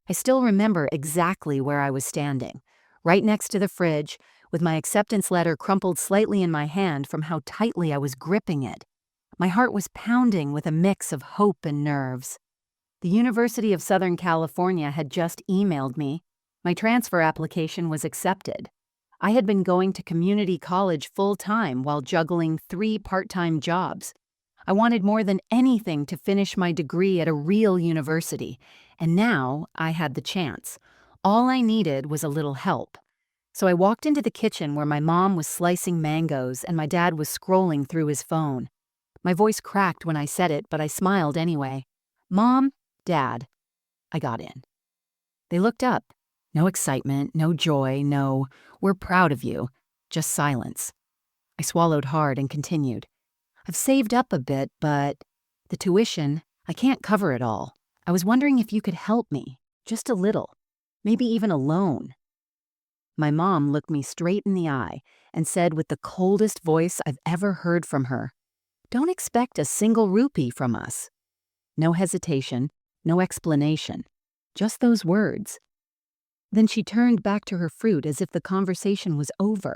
I still remember exactly where I was standing, right next to the fridge, with my acceptance letter crumpled slightly in my hand from how tightly I was gripping it. My heart was pounding with a mix of hope and nerves. The University of Southern California had just emailed me. My transfer application was accepted. I had been going to community college full-time while juggling 3 part-time jobs. I wanted more than anything to finish my degree at a real university, and now I had the chance. All I needed was a little help. So I walked into the kitchen where my mom was slicing mangoes and my dad was scrolling through his phone. My voice cracked when I said it, but I smiled anyway. "Mom, Dad." I got in. They looked up. No excitement, no joy, no, "We're proud of you," just silence. I swallowed hard and continued. "I've saved up a bit, but the tuition, I can't cover it all. I was wondering if you could help me, just a little, maybe even a loan." My mom looked me straight in the eye and said with the coldest voice I've ever heard from her, "Don't expect a single rupee from us." No hesitation, no explanation, just those words. Then she turned back to her fruit as if the conversation was over.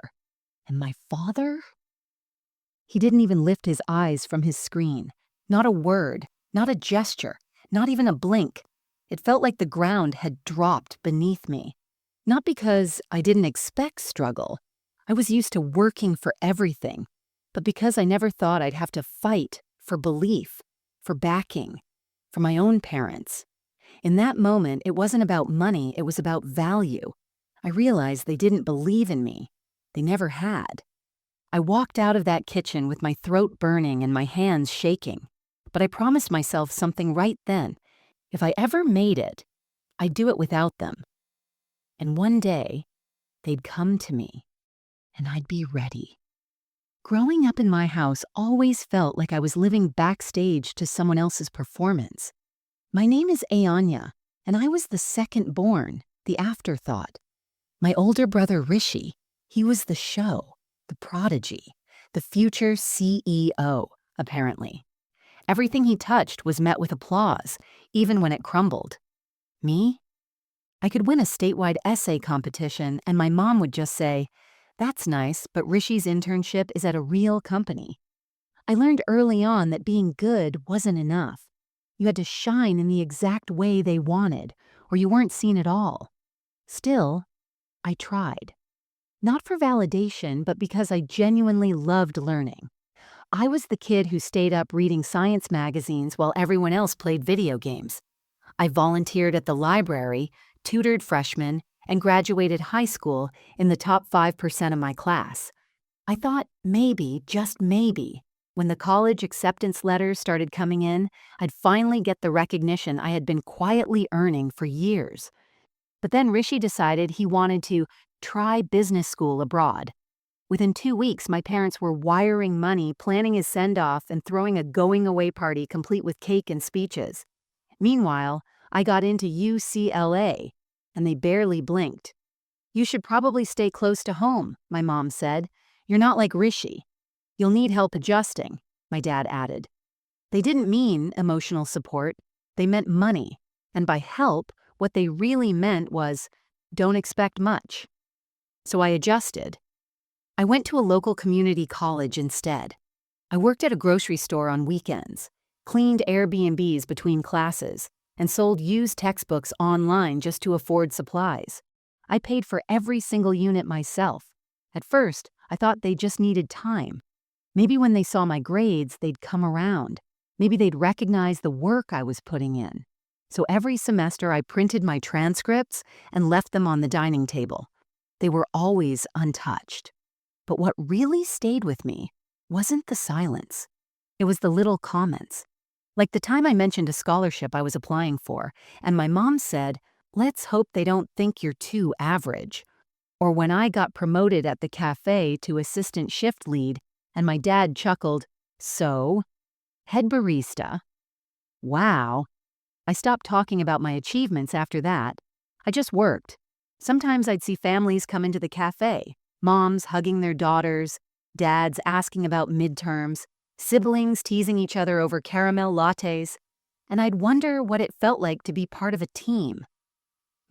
And my father? He didn't even lift his eyes from his screen. Not a word, not a gesture, not even a blink. It felt like the ground had dropped beneath me. Not because I didn't expect struggle. I was used to working for everything. But because I never thought I'd have to fight for belief, for backing, for my own parents. In that moment, it wasn't about money, it was about value. I realized they didn't believe in me. They never had. I walked out of that kitchen with my throat burning and my hands shaking. But I promised myself something right then. If I ever made it, I'd do it without them. And one day, they'd come to me, and I'd be ready. Growing up in my house always felt like I was living backstage to someone else's performance. My name is Aanya, and I was the second born, the afterthought. My older brother Rishi, he was the show, the prodigy, the future CEO, apparently. Everything he touched was met with applause, even when it crumbled. Me? I could win a statewide essay competition, and my mom would just say, "That's nice, but Rishi's internship is at a real company." I learned early on that being good wasn't enough. You had to shine in the exact way they wanted, or you weren't seen at all. Still, I tried. Not for validation, but because I genuinely loved learning. I was the kid who stayed up reading science magazines while everyone else played video games. I volunteered at the library, tutored freshmen, and graduated high school in the top 5% of my class. I thought maybe, just maybe, when the college acceptance letters started coming in, I'd finally get the recognition I had been quietly earning for years. But then Rishi decided he wanted to try business school abroad. Within 2 weeks, my parents were wiring money, planning his send-off, and throwing a going-away party complete with cake and speeches. Meanwhile, I got into UCLA, and they barely blinked. "You should probably stay close to home," my mom said. "You're not like Rishi. You'll need help adjusting," my dad added. They didn't mean emotional support. They meant money. And by help, what they really meant was, don't expect much. So I adjusted. I went to a local community college instead. I worked at a grocery store on weekends, cleaned Airbnbs between classes, and sold used textbooks online just to afford supplies. I paid for every single unit myself. At first, I thought they just needed time. Maybe when they saw my grades, they'd come around. Maybe they'd recognize the work I was putting in. So every semester, I printed my transcripts and left them on the dining table. They were always untouched. But what really stayed with me wasn't the silence. It was the little comments. Like the time I mentioned a scholarship I was applying for, and my mom said, "Let's hope they don't think you're too average." Or when I got promoted at the cafe to assistant shift lead, and my dad chuckled, "So? Head barista?" Wow. I stopped talking about my achievements after that. I just worked. Sometimes I'd see families come into the cafe, moms hugging their daughters, dads asking about midterms, siblings teasing each other over caramel lattes, and I'd wonder what it felt like to be part of a team.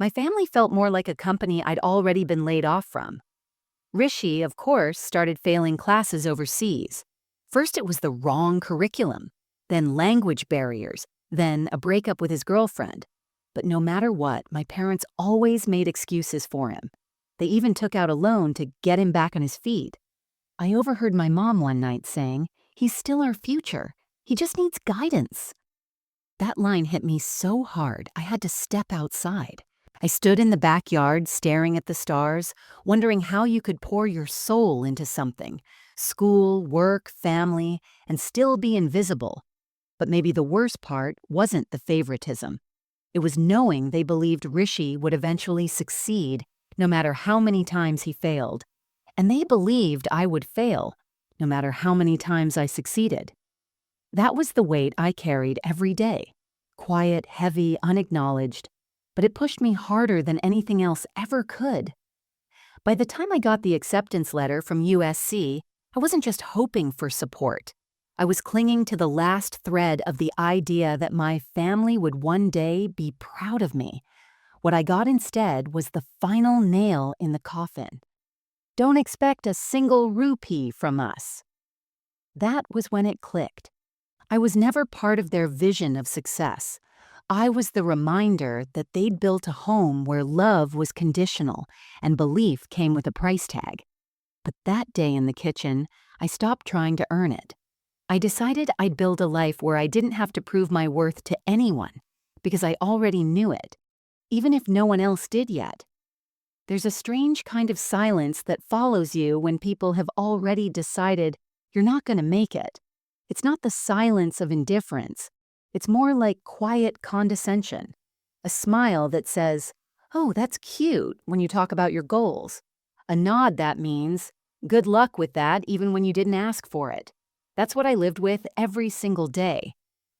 My family felt more like a company I'd already been laid off from. Rishi, of course, started failing classes overseas. First, it was the wrong curriculum, then language barriers, then a breakup with his girlfriend. But no matter what, my parents always made excuses for him. They even took out a loan to get him back on his feet. I overheard my mom one night saying, "He's still our future. He just needs guidance." That line hit me so hard, I had to step outside. I stood in the backyard staring at the stars, wondering how you could pour your soul into something, school, work, family, and still be invisible. But maybe the worst part wasn't the favoritism. It was knowing they believed Rishi would eventually succeed, no matter how many times he failed. And they believed I would fail, no matter how many times I succeeded. That was the weight I carried every day. Quiet, heavy, unacknowledged, but it pushed me harder than anything else ever could. By the time I got the acceptance letter from USC, I wasn't just hoping for support. I was clinging to the last thread of the idea that my family would one day be proud of me. What I got instead was the final nail in the coffin. "Don't expect a single rupee from us." That was when it clicked. I was never part of their vision of success. I was the reminder that they'd built a home where love was conditional and belief came with a price tag. But that day in the kitchen, I stopped trying to earn it. I decided I'd build a life where I didn't have to prove my worth to anyone, because I already knew it, even if no one else did yet. There's a strange kind of silence that follows you when people have already decided you're not going to make it. It's not the silence of indifference. It's more like quiet condescension. A smile that says, "Oh, that's cute," when you talk about your goals. A nod that means, "Good luck with that," even when you didn't ask for it. That's what I lived with every single day.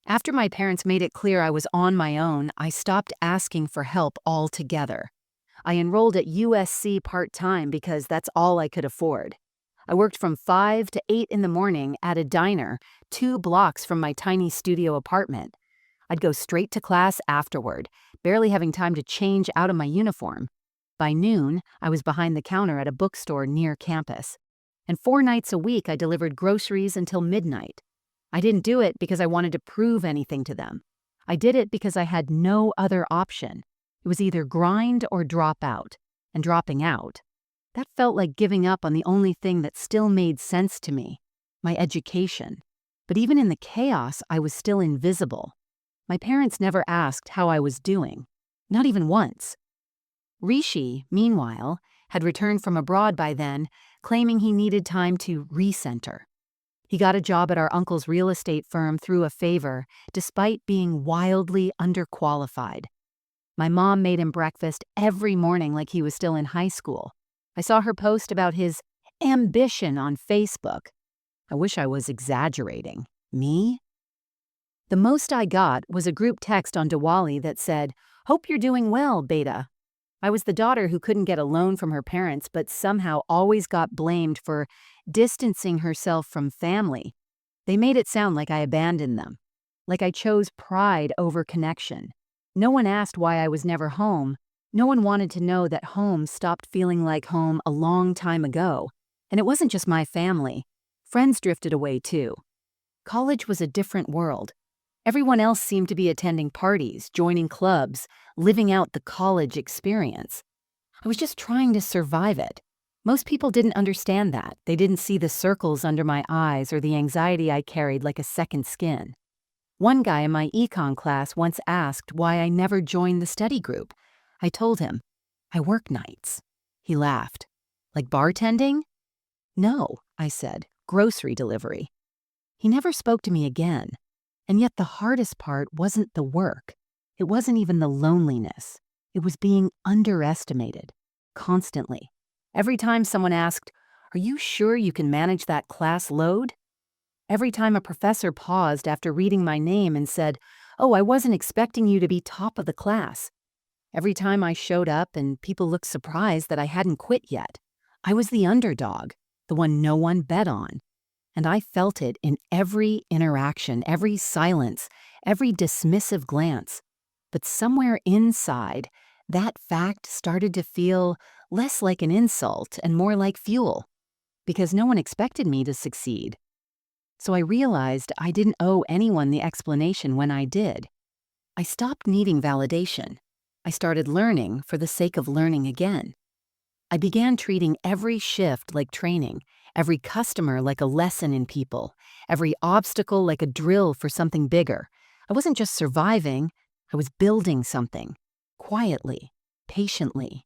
After my parents made it clear I was on my own, I stopped asking for help altogether. I enrolled at USC part-time because that's all I could afford. I worked from 5 to 8 in the morning at a diner 2 blocks from my tiny studio apartment. I'd go straight to class afterward, barely having time to change out of my uniform. By noon, I was behind the counter at a bookstore near campus. And 4 nights a week, I delivered groceries until midnight. I didn't do it because I wanted to prove anything to them. I did it because I had no other option. It was either grind or drop out. And dropping out, that felt like giving up on the only thing that still made sense to me, my education. But even in the chaos, I was still invisible. My parents never asked how I was doing, not even once. Rishi, meanwhile, had returned from abroad by then, claiming he needed time to recenter. He got a job at our uncle's real estate firm through a favor, despite being wildly underqualified. My mom made him breakfast every morning like he was still in high school. I saw her post about his ambition on Facebook. I wish I was exaggerating. Me? The most I got was a group text on Diwali that said, "Hope you're doing well, Beta." I was the daughter who couldn't get a loan from her parents but somehow always got blamed for distancing herself from family. They made it sound like I abandoned them, like I chose pride over connection. No one asked why I was never home. No one wanted to know that home stopped feeling like home a long time ago. And it wasn't just my family. Friends drifted away too. College was a different world. Everyone else seemed to be attending parties, joining clubs, living out the college experience. I was just trying to survive it. Most people didn't understand that. They didn't see the circles under my eyes or the anxiety I carried like a second skin. One guy in my econ class once asked why I never joined the study group. I told him, "I work nights." He laughed. "Like bartending?" "No," I said, "grocery delivery." He never spoke to me again. And yet the hardest part wasn't the work. It wasn't even the loneliness. It was being underestimated, constantly. Every time someone asked, "Are you sure you can manage that class load?" Every time a professor paused after reading my name and said, "Oh, I wasn't expecting you to be top of the class." Every time I showed up and people looked surprised that I hadn't quit yet. I was the underdog, the one no one bet on. And I felt it in every interaction, every silence, every dismissive glance. But somewhere inside, that fact started to feel less like an insult and more like fuel, because no one expected me to succeed. So I realized I didn't owe anyone the explanation when I did. I stopped needing validation. I started learning for the sake of learning again. I began treating every shift like training, every customer like a lesson in people, every obstacle like a drill for something bigger. I wasn't just surviving, I was building something, quietly, patiently.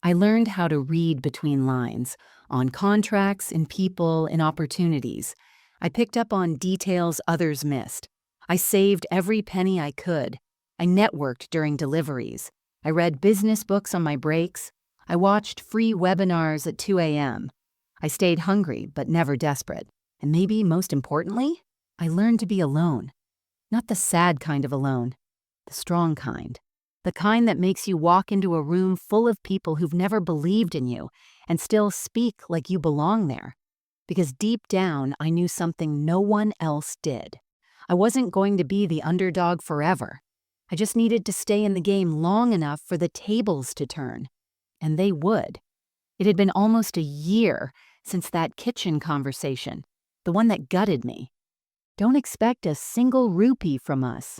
I learned how to read between lines, on contracts, in people, in opportunities. I picked up on details others missed. I saved every penny I could. I networked during deliveries. I read business books on my breaks. I watched free webinars at 2 a.m. I stayed hungry, but never desperate. And maybe most importantly, I learned to be alone. Not the sad kind of alone, the strong kind. The kind that makes you walk into a room full of people who've never believed in you and still speak like you belong there. Because deep down, I knew something no one else did. I wasn't going to be the underdog forever. I just needed to stay in the game long enough for the tables to turn. And they would. It had been almost a year since that kitchen conversation, the one that gutted me. Don't expect a single rupee from us.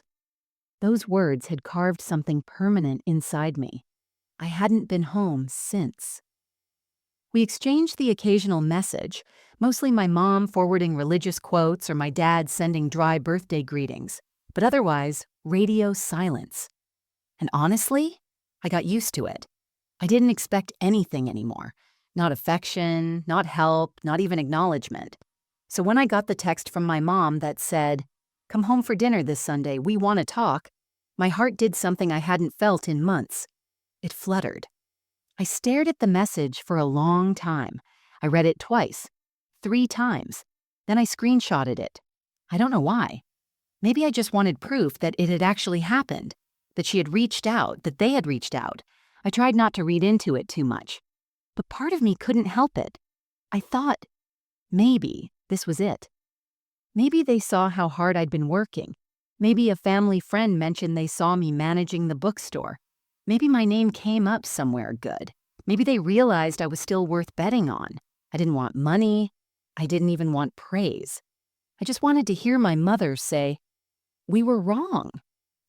Those words had carved something permanent inside me. I hadn't been home since. We exchanged the occasional message, mostly my mom forwarding religious quotes or my dad sending dry birthday greetings, but otherwise, radio silence. And honestly, I got used to it. I didn't expect anything anymore. Not affection, not help, not even acknowledgement. So when I got the text from my mom that said, "Come home for dinner this Sunday, we want to talk," my heart did something I hadn't felt in months. It fluttered. I stared at the message for a long time. I read it twice, 3 times. Then I screenshotted it. I don't know why. Maybe I just wanted proof that it had actually happened, that she had reached out, that they had reached out. I tried not to read into it too much. But part of me couldn't help it. I thought, maybe this was it. Maybe they saw how hard I'd been working. Maybe a family friend mentioned they saw me managing the bookstore. Maybe my name came up somewhere good. Maybe they realized I was still worth betting on. I didn't want money. I didn't even want praise. I just wanted to hear my mother say, "We were wrong."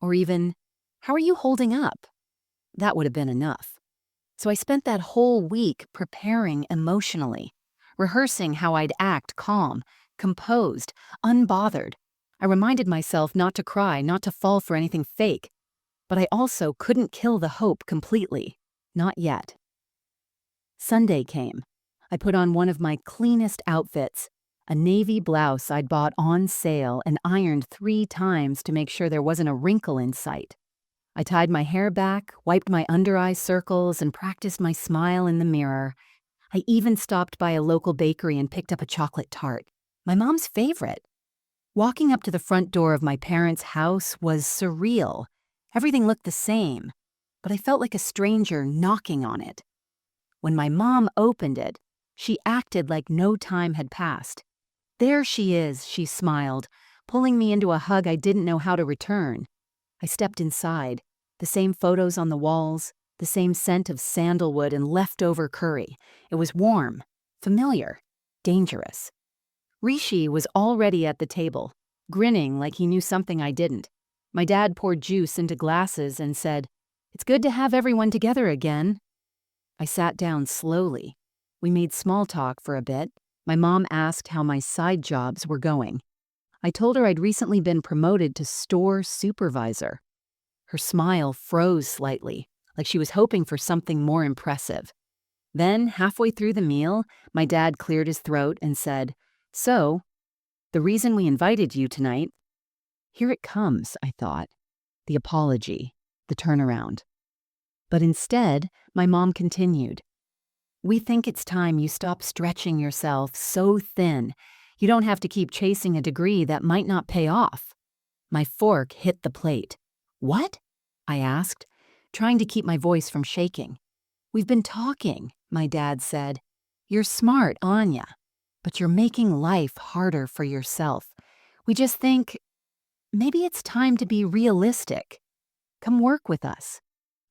Or even, "How are you holding up?" That would have been enough. So I spent that whole week preparing emotionally, rehearsing how I'd act calm, composed, unbothered. I reminded myself not to cry, not to fall for anything fake. But I also couldn't kill the hope completely. Not yet. Sunday came. I put on one of my cleanest outfits, a navy blouse I'd bought on sale and ironed 3 times to make sure there wasn't a wrinkle in sight. I tied my hair back, wiped my under-eye circles, and practiced my smile in the mirror. I even stopped by a local bakery and picked up a chocolate tart, my mom's favorite. Walking up to the front door of my parents' house was surreal. Everything looked the same, but I felt like a stranger knocking on it. When my mom opened it, she acted like no time had passed. "There she is," she smiled, pulling me into a hug I didn't know how to return. I stepped inside, the same photos on the walls, the same scent of sandalwood and leftover curry. It was warm, familiar, dangerous. Rishi was already at the table, grinning like he knew something I didn't. My dad poured juice into glasses and said, "It's good to have everyone together again." I sat down slowly. We made small talk for a bit. My mom asked how my side jobs were going. I told her I'd recently been promoted to store supervisor. Her smile froze slightly, like she was hoping for something more impressive. Then, halfway through the meal, my dad cleared his throat and said, "So, the reason we invited you tonight—" Here it comes, I thought. The apology, the turnaround. But instead, my mom continued, "We think it's time you stop stretching yourself so thin. You don't have to keep chasing a degree that might not pay off." My fork hit the plate. "What?" I asked, trying to keep my voice from shaking. "We've been talking," my dad said. "You're smart, Aanya, but you're making life harder for yourself. We just think maybe it's time to be realistic. Come work with us."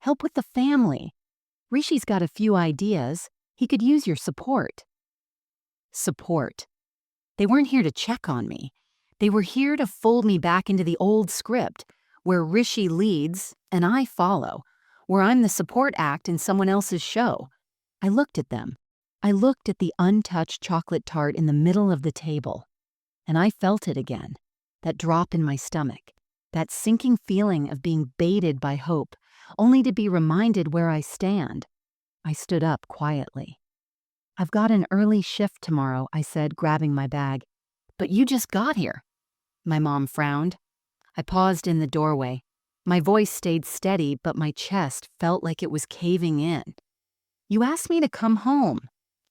Help with the family. Rishi's got a few ideas. He could use your support. Support. They weren't here to check on me. They were here to fold me back into the old script, where Rishi leads and I follow, where I'm the support act in someone else's show. I looked at them. I looked at the untouched chocolate tart in the middle of the table, and I felt it again, that drop in my stomach, that sinking feeling of being baited by hope, only to be reminded where I stand. I stood up quietly. "I've got an early shift tomorrow," I said, grabbing my bag. "But you just got here." My mom frowned. I paused in the doorway. My voice stayed steady, but my chest felt like it was caving in. "You asked me to come home,"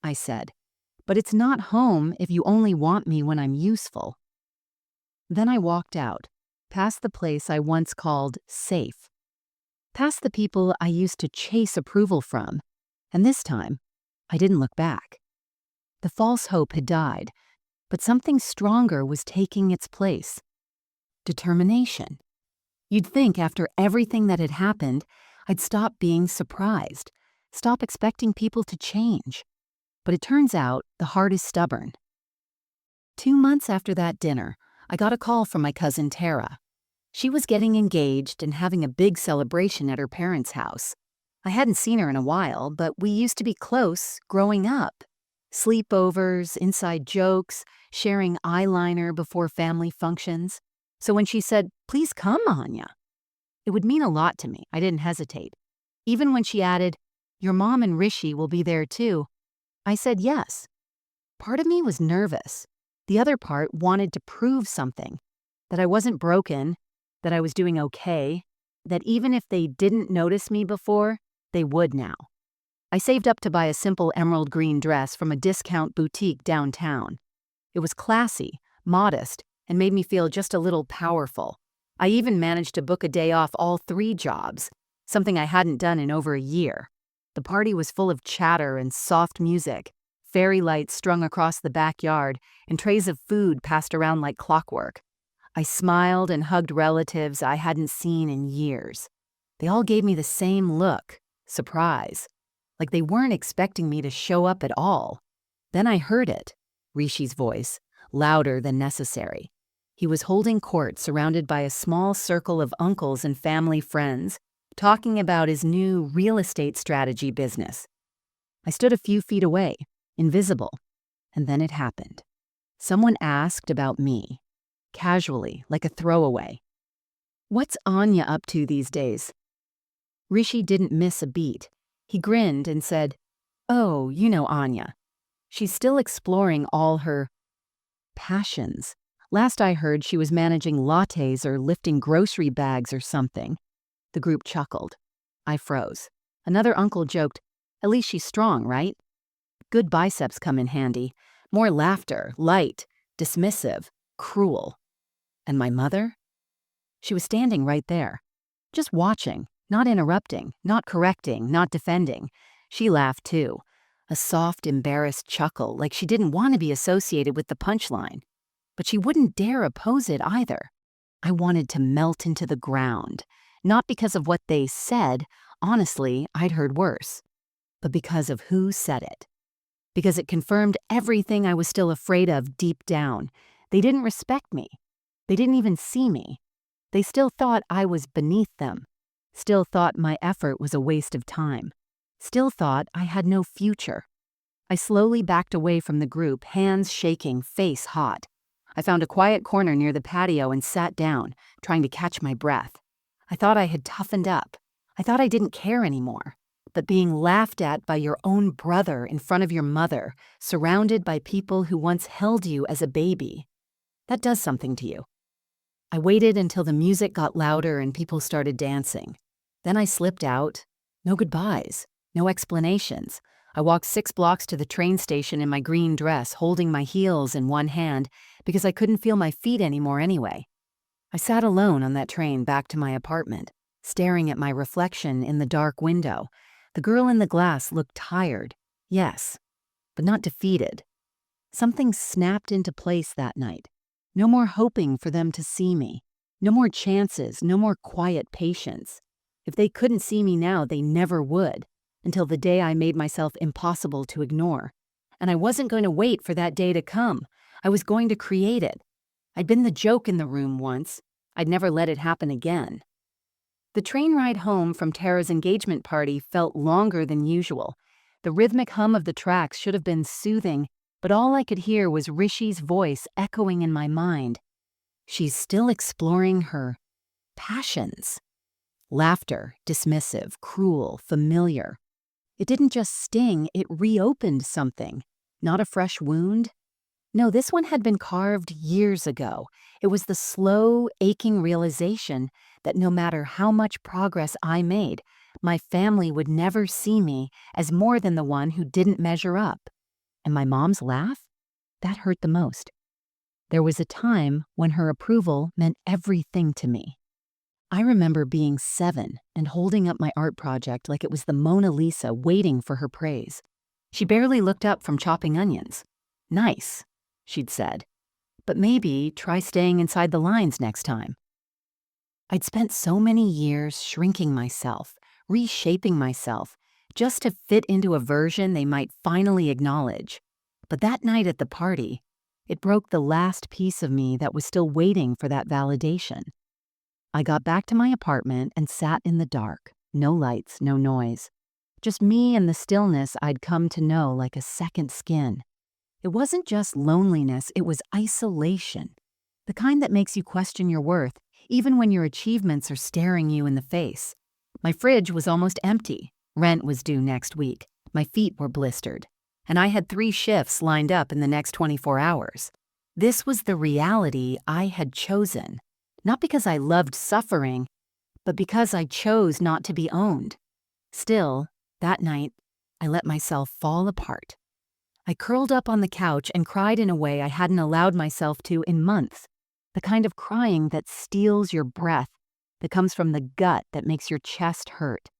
I said. "But it's not home if you only want me when I'm useful." Then I walked out, past the place I once called safe, past the people I used to chase approval from, and this time, I didn't look back. The false hope had died, but something stronger was taking its place. Determination. You'd think after everything that had happened, I'd stop being surprised, stop expecting people to change. But it turns out the heart is stubborn. 2 months after that dinner, I got a call from my cousin Tara. She was getting engaged and having a big celebration at her parents' house. I hadn't seen her in a while, but we used to be close growing up. Sleepovers, inside jokes, sharing eyeliner before family functions. So when she said, "Please come, Aanya," it would mean a lot to me. I didn't hesitate. Even when she added, "Your mom and Rishi will be there too," I said yes. Part of me was nervous. The other part wanted to prove something, that I wasn't broken, that I was doing okay, that even if they didn't notice me before, they would now. I saved up to buy a simple emerald green dress from a discount boutique downtown. It was classy, modest, and made me feel just a little powerful. I even managed to book a day off all 3 jobs, something I hadn't done in over a year. The party was full of chatter and soft music, fairy lights strung across the backyard, and trays of food passed around like clockwork. I smiled and hugged relatives I hadn't seen in years. They all gave me the same look, surprise, like they weren't expecting me to show up at all. Then I heard it, Rishi's voice, louder than necessary. He was holding court surrounded by a small circle of uncles and family friends, talking about his new real estate strategy business. I stood a few feet away, invisible, and then it happened. Someone asked about me, casually, like a throwaway. "What's Aanya up to these days?" Rishi didn't miss a beat. He grinned and said, "Oh, you know Aanya. She's still exploring all her passions. Last I heard, she was managing lattes or lifting grocery bags or something." The group chuckled. I froze. Another uncle joked, "At least she's strong, right?" Good biceps come in handy. More laughter, light, dismissive, cruel. And my mother? She was standing right there, just watching, not interrupting, not correcting, not defending. She laughed too, a soft, embarrassed chuckle, like she didn't want to be associated with the punchline. But she wouldn't dare oppose it either. I wanted to melt into the ground, not because of what they said, honestly, I'd heard worse, but because of who said it. Because it confirmed everything I was still afraid of deep down. They didn't respect me. They didn't even see me. They still thought I was beneath them. Still thought my effort was a waste of time. Still thought I had no future. I slowly backed away from the group, hands shaking, face hot. I found a quiet corner near the patio and sat down, trying to catch my breath. I thought I had toughened up. I thought I didn't care anymore. But being laughed at by your own brother in front of your mother, surrounded by people who once held you as a baby, that does something to you. I waited until the music got louder and people started dancing. Then I slipped out. No goodbyes, no explanations. I walked 6 blocks to the train station in my green dress, holding my heels in one hand because I couldn't feel my feet anymore anyway. I sat alone on that train back to my apartment, staring at my reflection in the dark window. The girl in the glass looked tired, yes, but not defeated. Something snapped into place that night. No more hoping for them to see me. No more chances, no more quiet patience. If they couldn't see me now, they never would, until the day I made myself impossible to ignore. And I wasn't going to wait for that day to come. I was going to create it. I'd been the joke in the room once. I'd never let it happen again. The train ride home from Tara's engagement party felt longer than usual. The rhythmic hum of the tracks should have been soothing, but all I could hear was Rishi's voice echoing in my mind. She's still exploring her passions. Laughter, dismissive, cruel, familiar. It didn't just sting, it reopened something. Not a fresh wound. No, this one had been carved years ago. It was the slow, aching realization that no matter how much progress I made, my family would never see me as more than the one who didn't measure up. And my mom's laugh? That hurt the most. There was a time when her approval meant everything to me. I remember being 7 and holding up my art project like it was the Mona Lisa waiting for her praise. She barely looked up from chopping onions. "Nice," she'd said, "but maybe try staying inside the lines next time." I'd spent so many years shrinking myself, reshaping myself, just to fit into a version they might finally acknowledge. But that night at the party, it broke the last piece of me that was still waiting for that validation. I got back to my apartment and sat in the dark. No lights, no noise. Just me and the stillness I'd come to know like a second skin. It wasn't just loneliness, it was isolation. The kind that makes you question your worth, even when your achievements are staring you in the face. My fridge was almost empty. Rent was due next week. My feet were blistered. And I had 3 shifts lined up in the next 24 hours. This was the reality I had chosen. Not because I loved suffering, but because I chose not to be owned. Still, that night, I let myself fall apart. I curled up on the couch and cried in a way I hadn't allowed myself to in months. The kind of crying that steals your breath, that comes from the gut that makes your chest hurt.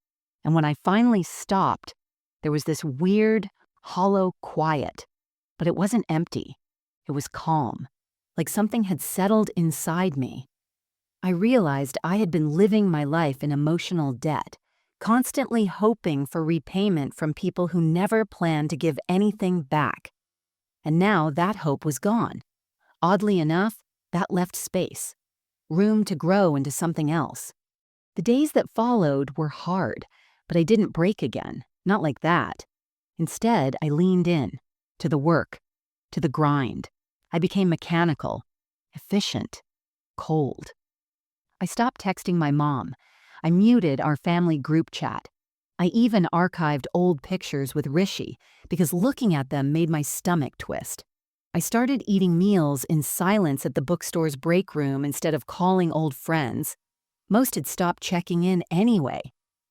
And when I finally stopped, there was this weird, hollow quiet. But it wasn't empty. It was calm, like something had settled inside me. I realized I had been living my life in emotional debt, constantly hoping for repayment from people who never planned to give anything back. And now that hope was gone. Oddly enough, that left space, room to grow into something else. The days that followed were hard, but I didn't break again, not like that. Instead, I leaned in, to the work, to the grind. I became mechanical, efficient, cold. I stopped texting my mom. I muted our family group chat. I even archived old pictures with Rishi because looking at them made my stomach twist. I started eating meals in silence at the bookstore's break room instead of calling old friends. Most had stopped checking in anyway.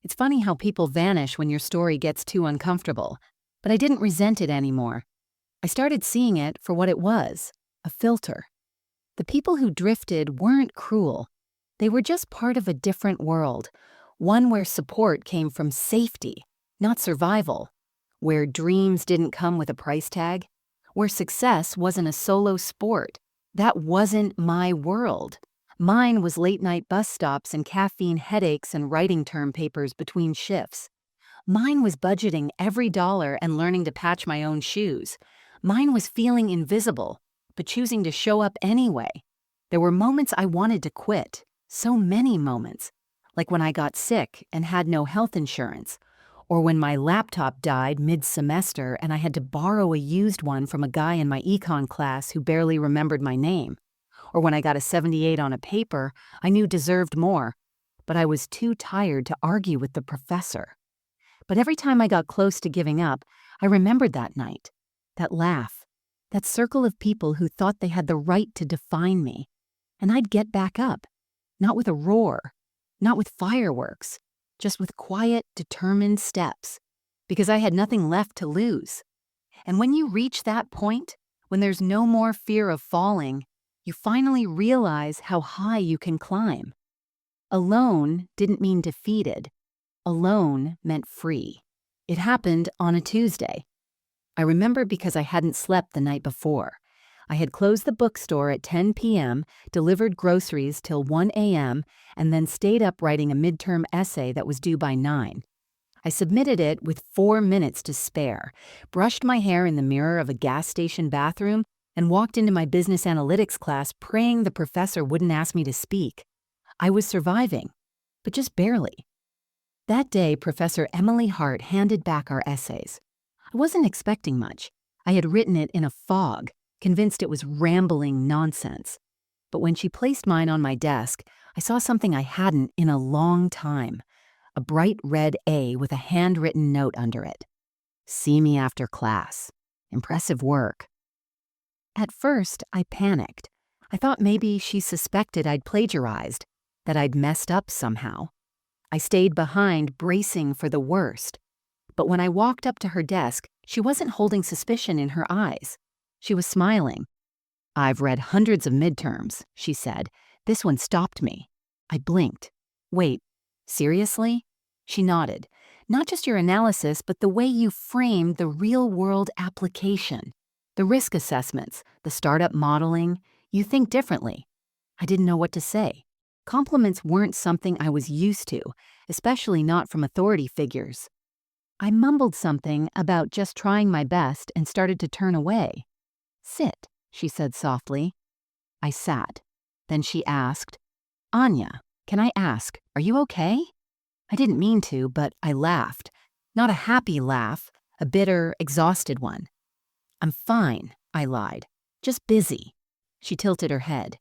It's funny how people vanish when your story gets too uncomfortable. But I didn't resent it anymore. I started seeing it for what it was, a filter. The people who drifted weren't cruel. They were just part of a different world, one where support came from safety, not survival, where dreams didn't come with a price tag, where success wasn't a solo sport. That wasn't my world. Mine was late-night bus stops and caffeine headaches and writing term papers between shifts. Mine was budgeting every dollar and learning to patch my own shoes. Mine was feeling invisible, but choosing to show up anyway. There were moments I wanted to quit. So many moments, like when I got sick and had no health insurance, or when my laptop died mid-semester and I had to borrow a used one from a guy in my econ class who barely remembered my name, or when I got a 78 on a paper I knew deserved more, but I was too tired to argue with the professor. But every time I got close to giving up, I remembered that night, that laugh, that circle of people who thought they had the right to define me, and I'd get back up. Not with a roar, not with fireworks, just with quiet, determined steps, because I had nothing left to lose. And when you reach that point, when there's no more fear of falling, you finally realize how high you can climb. Alone didn't mean defeated. Alone meant free. It happened on a Tuesday. I remember because I hadn't slept the night before. I had closed the bookstore at 10 p.m., delivered groceries till 1 a.m., and then stayed up writing a midterm essay that was due by 9. I submitted it with 4 minutes to spare, brushed my hair in the mirror of a gas station bathroom, and walked into my business analytics class praying the professor wouldn't ask me to speak. I was surviving, but just barely. That day, Professor Emily Hart handed back our essays. I wasn't expecting much. I had written it in a fog, convinced it was rambling nonsense. But when she placed mine on my desk, I saw something I hadn't in a long time. A bright red A with a handwritten note under it. "See me after class. Impressive work." At first, I panicked. I thought maybe she suspected I'd plagiarized, that I'd messed up somehow. I stayed behind, bracing for the worst. But when I walked up to her desk, she wasn't holding suspicion in her eyes. She was smiling. "I've read hundreds of midterms," she said. "This one stopped me." I blinked. "Wait, seriously?" She nodded. "Not just your analysis, but the way you framed the real-world application. The risk assessments, the startup modeling, you think differently." I didn't know what to say. Compliments weren't something I was used to, especially not from authority figures. I mumbled something about just trying my best and started to turn away. "Sit," she said softly. I sat. Then she asked, "Anya, can I ask, are you okay?" I didn't mean to, but I laughed. Not a happy laugh, a bitter, exhausted one. "I'm fine," I lied. "Just busy." She tilted her head.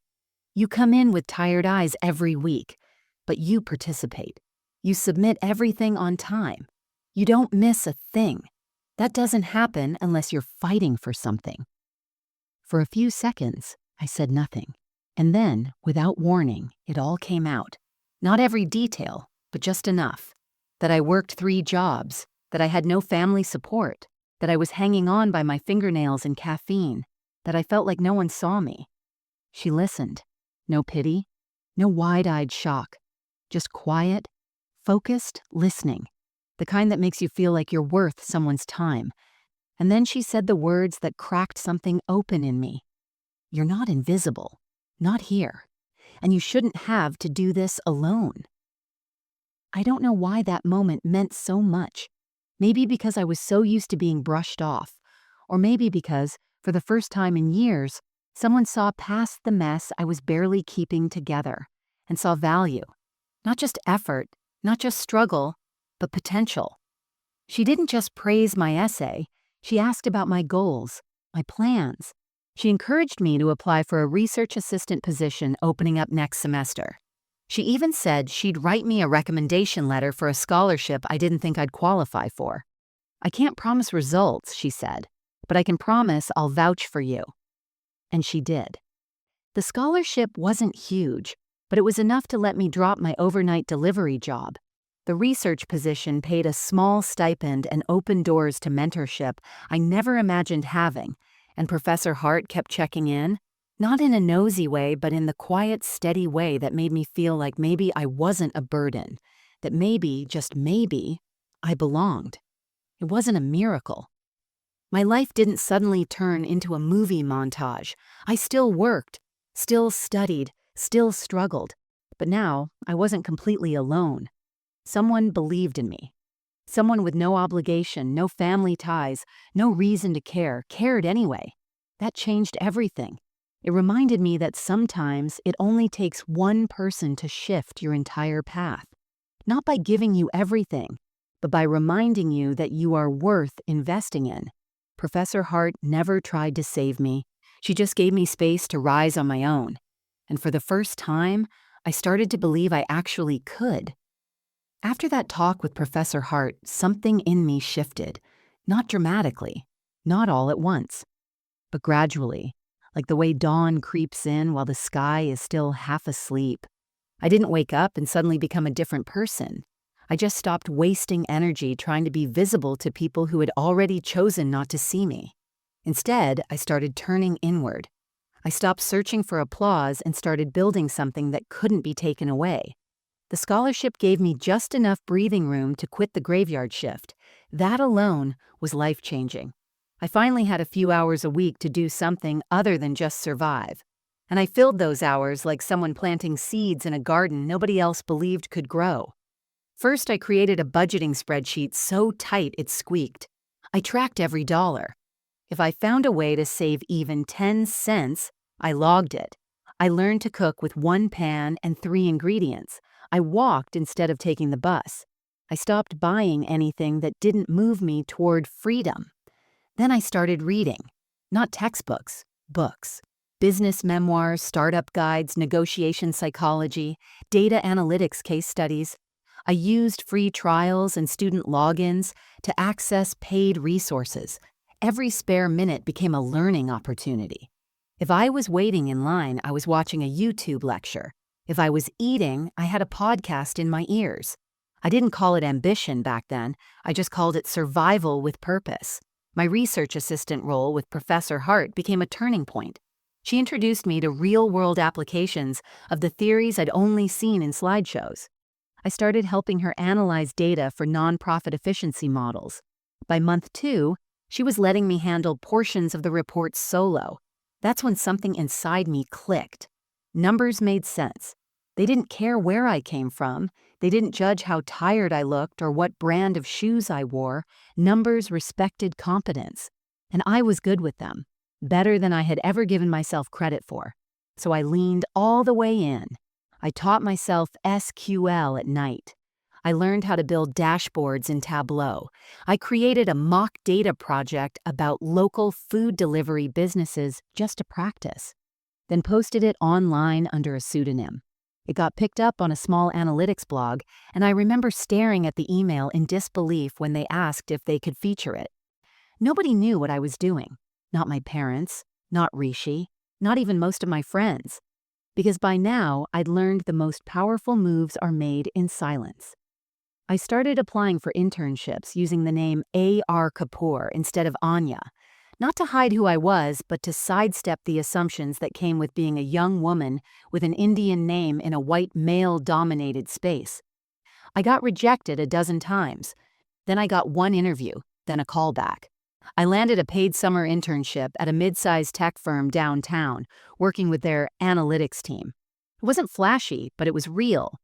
"You come in with tired eyes every week, but you participate. You submit everything on time. You don't miss a thing. That doesn't happen unless you're fighting for something." For a few seconds, I said nothing. And then, without warning, it all came out. Not every detail, but just enough. That I worked 3 jobs, that I had no family support, that I was hanging on by my fingernails and caffeine, that I felt like no one saw me. She listened. No pity, no wide-eyed shock. Just quiet, focused listening. The kind that makes you feel like you're worth someone's time. And then she said the words that cracked something open in me. "You're not invisible. Not here. And you shouldn't have to do this alone." I don't know why that moment meant so much. Maybe because I was so used to being brushed off, or maybe because, for the first time in years, someone saw past the mess I was barely keeping together and saw value. Not just effort, not just struggle, but potential. She didn't just praise my essay, she asked about my goals, my plans. She encouraged me to apply for a research assistant position opening up next semester. She even said she'd write me a recommendation letter for a scholarship I didn't think I'd qualify for. "I can't promise results," she said, "but I can promise I'll vouch for you." And she did. The scholarship wasn't huge, but it was enough to let me drop my overnight delivery job. The research position paid a small stipend and opened doors to mentorship I never imagined having, and Professor Hart kept checking in. Not in a nosy way, but in the quiet, steady way that made me feel like maybe I wasn't a burden, that maybe, just maybe, I belonged. It wasn't a miracle. My life didn't suddenly turn into a movie montage. I still worked, still studied, still struggled. But now, I wasn't completely alone. Someone believed in me. Someone with no obligation, no family ties, no reason to care, cared anyway. That changed everything. It reminded me that sometimes it only takes one person to shift your entire path. Not by giving you everything, but by reminding you that you are worth investing in. Professor Hart never tried to save me. She just gave me space to rise on my own. And for the first time, I started to believe I actually could. After that talk with Professor Hart, something in me shifted. Not dramatically, not all at once, but gradually, like the way dawn creeps in while the sky is still half asleep. I didn't wake up and suddenly become a different person. I just stopped wasting energy trying to be visible to people who had already chosen not to see me. Instead, I started turning inward. I stopped searching for applause and started building something that couldn't be taken away. The scholarship gave me just enough breathing room to quit the graveyard shift. That alone was life-changing. I finally had a few hours a week to do something other than just survive. And I filled those hours like someone planting seeds in a garden nobody else believed could grow. First, I created a budgeting spreadsheet so tight it squeaked. I tracked every dollar. If I found a way to save even 10 cents, I logged it. I learned to cook with 1 pan and 3 ingredients. I walked instead of taking the bus. I stopped buying anything that didn't move me toward freedom. Then I started reading. Not textbooks, books. Business memoirs, startup guides, negotiation psychology, data analytics case studies. I used free trials and student logins to access paid resources. Every spare minute became a learning opportunity. If I was waiting in line, I was watching a YouTube lecture. If I was eating, I had a podcast in my ears. I didn't call it ambition back then. I just called it survival with purpose. My research assistant role with Professor Hart became a turning point. She introduced me to real-world applications of the theories I'd only seen in slideshows. I started helping her analyze data for nonprofit efficiency models. By month 2, she was letting me handle portions of the report solo. That's when something inside me clicked. Numbers made sense. They didn't care where I came from. They didn't judge how tired I looked or what brand of shoes I wore. Numbers respected competence. And I was good with them, better than I had ever given myself credit for. So I leaned all the way in. I taught myself SQL at night. I learned how to build dashboards in Tableau. I created a mock data project about local food delivery businesses just to practice, then posted it online under a pseudonym. It got picked up on a small analytics blog, and I remember staring at the email in disbelief when they asked if they could feature it. Nobody knew what I was doing. Not my parents, not Rishi, not even most of my friends. Because by now, I'd learned the most powerful moves are made in silence. I started applying for internships using the name A.R. Kapoor instead of Aanya, not to hide who I was, but to sidestep the assumptions that came with being a young woman with an Indian name in a white male-dominated space. I got rejected a dozen times. Then I got one interview, then a callback. I landed a paid summer internship at a mid-sized tech firm downtown, working with their analytics team. It wasn't flashy, but it was real.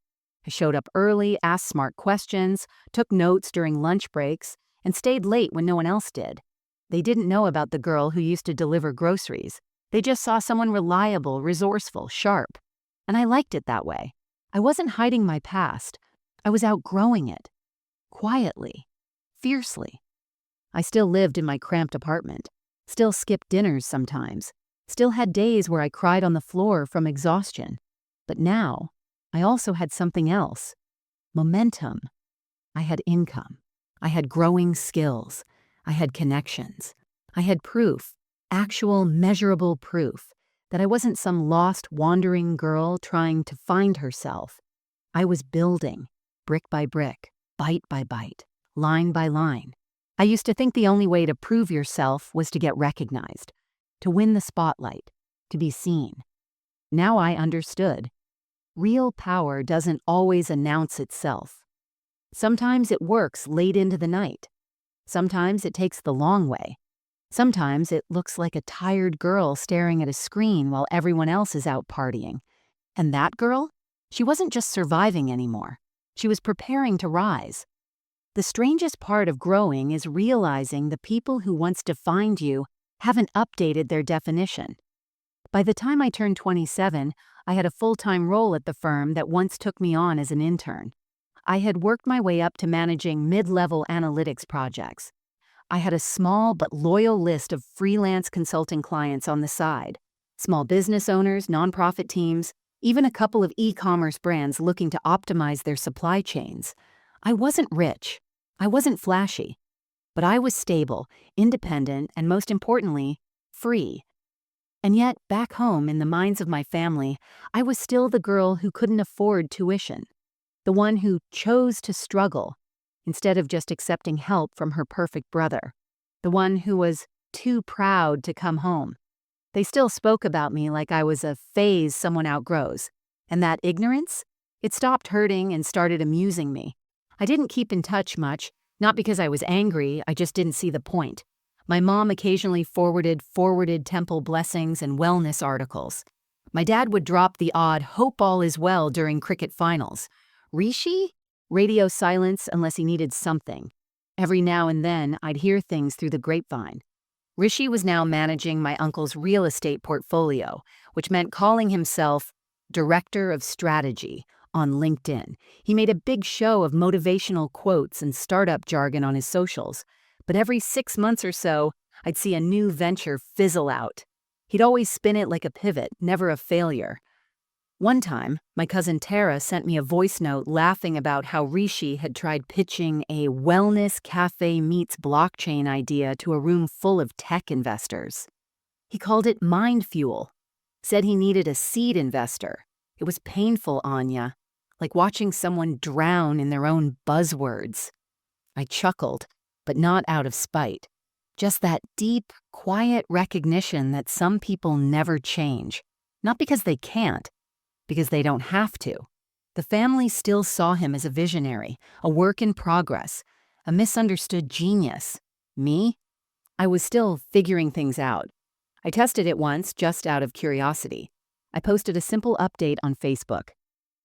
I showed up early, asked smart questions, took notes during lunch breaks, and stayed late when no one else did. They didn't know about the girl who used to deliver groceries. They just saw someone reliable, resourceful, sharp. And I liked it that way. I wasn't hiding my past. I was outgrowing it. Quietly. Fiercely. I still lived in my cramped apartment. Still skipped dinners sometimes. Still had days where I cried on the floor from exhaustion. But now, I also had something else. Momentum. I had income. I had growing skills. I had connections. I had proof, actual measurable proof, that I wasn't some lost, wandering girl trying to find herself. I was building, brick by brick, bite by bite, line by line. I used to think the only way to prove yourself was to get recognized, to win the spotlight, to be seen. Now I understood. Real power doesn't always announce itself. Sometimes it works late into the night. Sometimes it takes the long way. Sometimes it looks like a tired girl staring at a screen while everyone else is out partying. And that girl? She wasn't just surviving anymore. She was preparing to rise. The strangest part of growing is realizing the people who once defined you haven't updated their definition. By the time I turned 27, I had a full-time role at the firm that once took me on as an intern. I had worked my way up to managing mid-level analytics projects. I had a small but loyal list of freelance consulting clients on the side. Small business owners, nonprofit teams, even a couple of e-commerce brands looking to optimize their supply chains. I wasn't rich. I wasn't flashy. But I was stable, independent, and most importantly, free. And yet, back home in the minds of my family, I was still the girl who couldn't afford tuition. The one who chose to struggle instead of just accepting help from her perfect brother. The one who was too proud to come home. They still spoke about me like I was a phase someone outgrows. And that ignorance? It stopped hurting and started amusing me. I didn't keep in touch much, not because I was angry, I just didn't see the point. My mom occasionally forwarded temple blessings and wellness articles. My dad would drop the odd "hope all is well" during cricket finals. Rishi? Radio silence unless he needed something. Every now and then, I'd hear things through the grapevine. Rishi was now managing my uncle's real estate portfolio, which meant calling himself Director of Strategy on LinkedIn. He made a big show of motivational quotes and startup jargon on his socials, but every 6 months or so, I'd see a new venture fizzle out. He'd always spin it like a pivot, never a failure. One time, my cousin Tara sent me a voice note laughing about how Rishi had tried pitching a wellness cafe meets blockchain idea to a room full of tech investors. He called it mind fuel, said he needed a seed investor. It was painful, Anya, like watching someone drown in their own buzzwords. I chuckled, but not out of spite. Just that deep, quiet recognition that some people never change. Not because they can't, because they don't have to. The family still saw him as a visionary, a work in progress, a misunderstood genius. Me? I was still figuring things out. I tested it once, just out of curiosity. I posted a simple update on Facebook.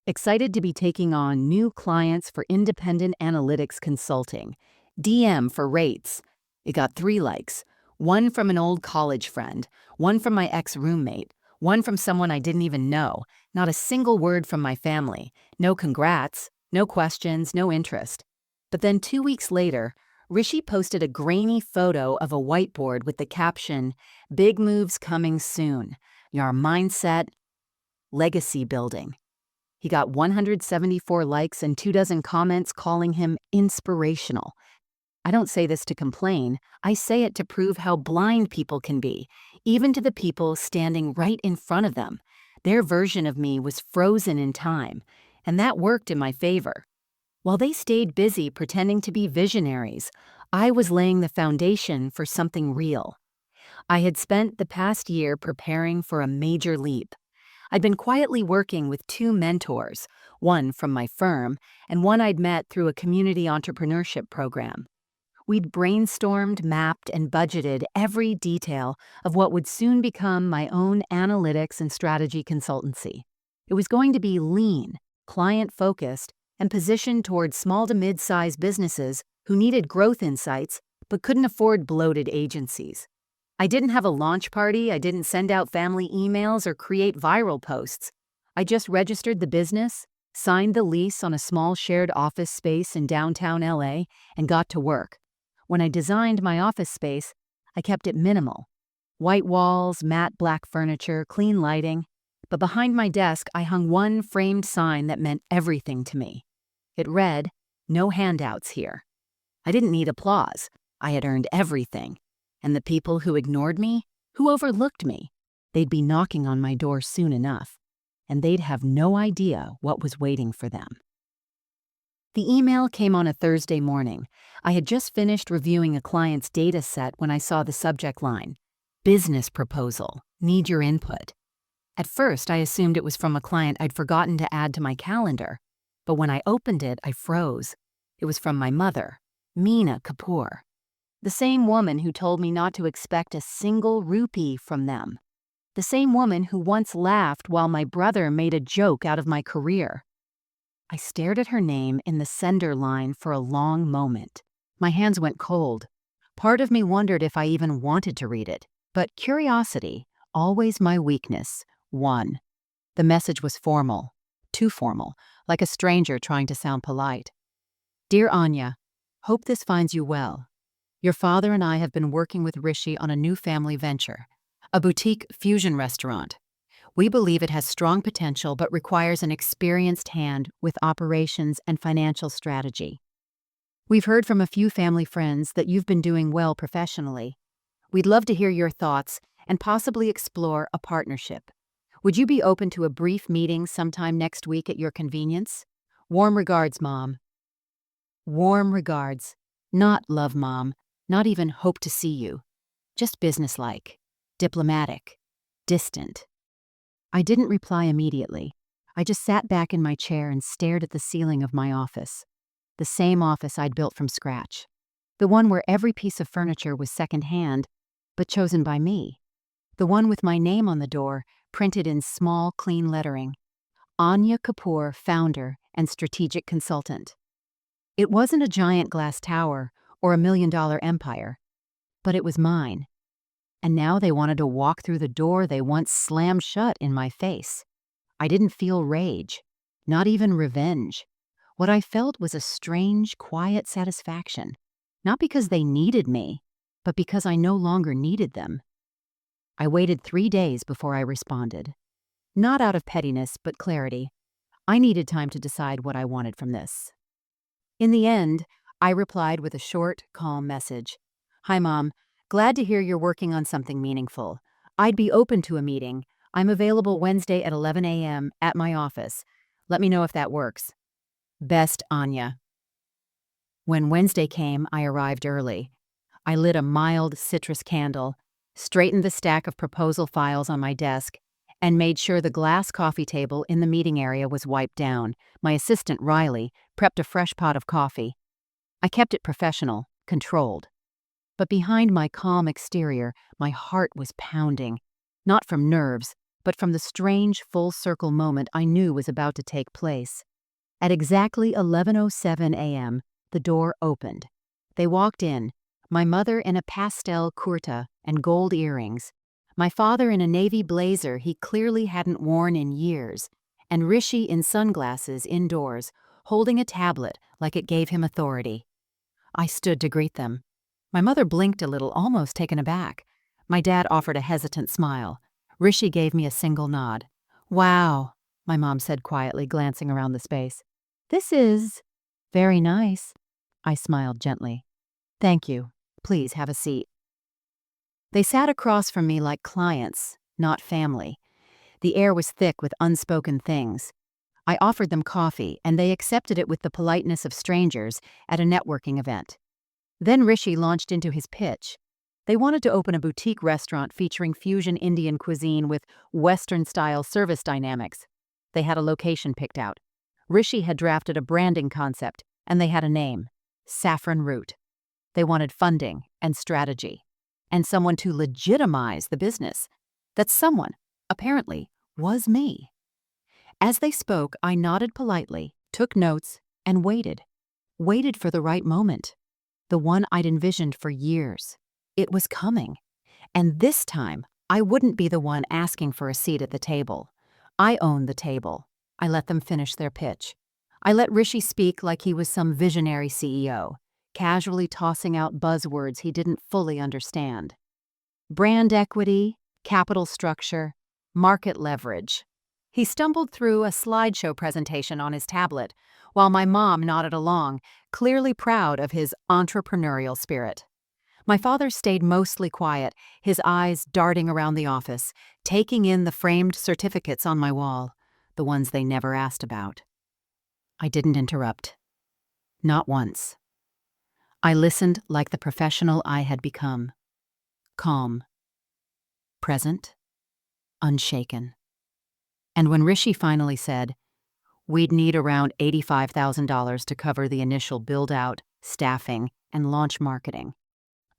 Excited to be taking on new clients for independent analytics consulting. DM for rates. It got 3 likes. One from an old college friend, one from my ex-roommate, one from someone I didn't even know. Not a single word from my family. No congrats, no questions, no interest. But then 2 weeks later, Rishi posted a grainy photo of a whiteboard with the caption, "Big moves coming soon. Your mindset, legacy building." He got 174 likes and 24 comments calling him inspirational. I don't say this to complain. I say it to prove how blind people can be, even to the people standing right in front of them. Their version of me was frozen in time, and that worked in my favor. While they stayed busy pretending to be visionaries, I was laying the foundation for something real. I had spent the past year preparing for a major leap. I'd been quietly working with 2 mentors, one from my firm and one I'd met through a community entrepreneurship program. We'd brainstormed, mapped, and budgeted every detail of what would soon become my own analytics and strategy consultancy. It was going to be lean, client-focused, and positioned towards small to mid-sized businesses who needed growth insights but couldn't afford bloated agencies. I didn't have a launch party, I didn't send out family emails or create viral posts. I just registered the business, signed the lease on a small shared office space in downtown LA, and got to work. When I designed my office space, I kept it minimal. White walls, matte black furniture, clean lighting. But behind my desk, I hung one framed sign that meant everything to me. It read, "No handouts here." I didn't need applause. I had earned everything. And the people who ignored me, who overlooked me, they'd be knocking on my door soon enough. And they'd have no idea what was waiting for them. The email came on a Thursday morning. I had just finished reviewing a client's data set when I saw the subject line, "Business proposal. Need your input." At first, I assumed it was from a client I'd forgotten to add to my calendar. But when I opened it, I froze. It was from my mother, Meena Kapoor. The same woman who told me not to expect a single rupee from them. The same woman who once laughed while my brother made a joke out of my career. I stared at her name in the sender line for a long moment. My hands went cold. Part of me wondered if I even wanted to read it. But curiosity, always my weakness, won. The message was formal. Too formal, like a stranger trying to sound polite. "Dear Anya, hope this finds you well. Your father and I have been working with Rishi on a new family venture, a boutique fusion restaurant. We believe it has strong potential but requires an experienced hand with operations and financial strategy. We've heard from a few family friends that you've been doing well professionally. We'd love to hear your thoughts and possibly explore a partnership. Would you be open to a brief meeting sometime next week at your convenience? Warm regards, Mom." Warm regards. Not love, Mom. Not even hope to see you. Just businesslike, diplomatic, distant. I didn't reply immediately. I just sat back in my chair and stared at the ceiling of my office. The same office I'd built from scratch. The one where every piece of furniture was second-hand, but chosen by me. The one with my name on the door, printed in small, clean lettering. Aanya Kapoor, founder and strategic consultant. It wasn't a giant glass tower or $1 million empire, but it was mine. And now they wanted to walk through the door they once slammed shut in my face. I didn't feel rage, not even revenge. What I felt was a strange, quiet satisfaction, not because they needed me, but because I no longer needed them. I waited 3 days before I responded. Not out of pettiness, but clarity. I needed time to decide what I wanted from this. In the end, I replied with a short, calm message. "Hi, Mom. Glad to hear you're working on something meaningful. I'd be open to a meeting. I'm available Wednesday at 11 a.m. at my office. Let me know if that works. Best, Anya." When Wednesday came, I arrived early. I lit a mild citrus candle, straightened the stack of proposal files on my desk, and made sure the glass coffee table in the meeting area was wiped down. My assistant, Riley, prepped a fresh pot of coffee. I kept it professional, controlled. But behind my calm exterior, my heart was pounding, not from nerves, but from the strange full-circle moment I knew was about to take place. At exactly 11:07 a.m., the door opened. They walked in, my mother in a pastel kurta and gold earrings, my father in a navy blazer he clearly hadn't worn in years, and Rishi in sunglasses indoors, holding a tablet like it gave him authority. I stood to greet them. My mother blinked a little, almost taken aback. My dad offered a hesitant smile. Rishi gave me a single nod. "Wow," my mom said quietly, glancing around the space. "This is very nice." I smiled gently. "Thank you. Please have a seat." They sat across from me like clients, not family. The air was thick with unspoken things. I offered them coffee, and they accepted it with the politeness of strangers at a networking event. Then Rishi launched into his pitch. They wanted to open a boutique restaurant featuring fusion Indian cuisine with Western-style service dynamics. They had a location picked out. Rishi had drafted a branding concept, and they had a name, Saffron Root. They wanted funding and strategy, and someone to legitimize the business. That someone, apparently, was me. As they spoke, I nodded politely, took notes, and waited. Waited for the right moment. The one I'd envisioned for years. It was coming. And this time, I wouldn't be the one asking for a seat at the table. I owned the table. I let them finish their pitch. I let Rishi speak like he was some visionary CEO, casually tossing out buzzwords he didn't fully understand. Brand equity, capital structure, market leverage. He stumbled through a slideshow presentation on his tablet, while my mom nodded along, clearly proud of his entrepreneurial spirit. My father stayed mostly quiet, his eyes darting around the office, taking in the framed certificates on my wall, the ones they never asked about. I didn't interrupt. Not once. I listened like the professional I had become. Calm. Present. Unshaken. And when Rishi finally said, "We'd need around $85,000 to cover the initial build-out, staffing, and launch marketing,"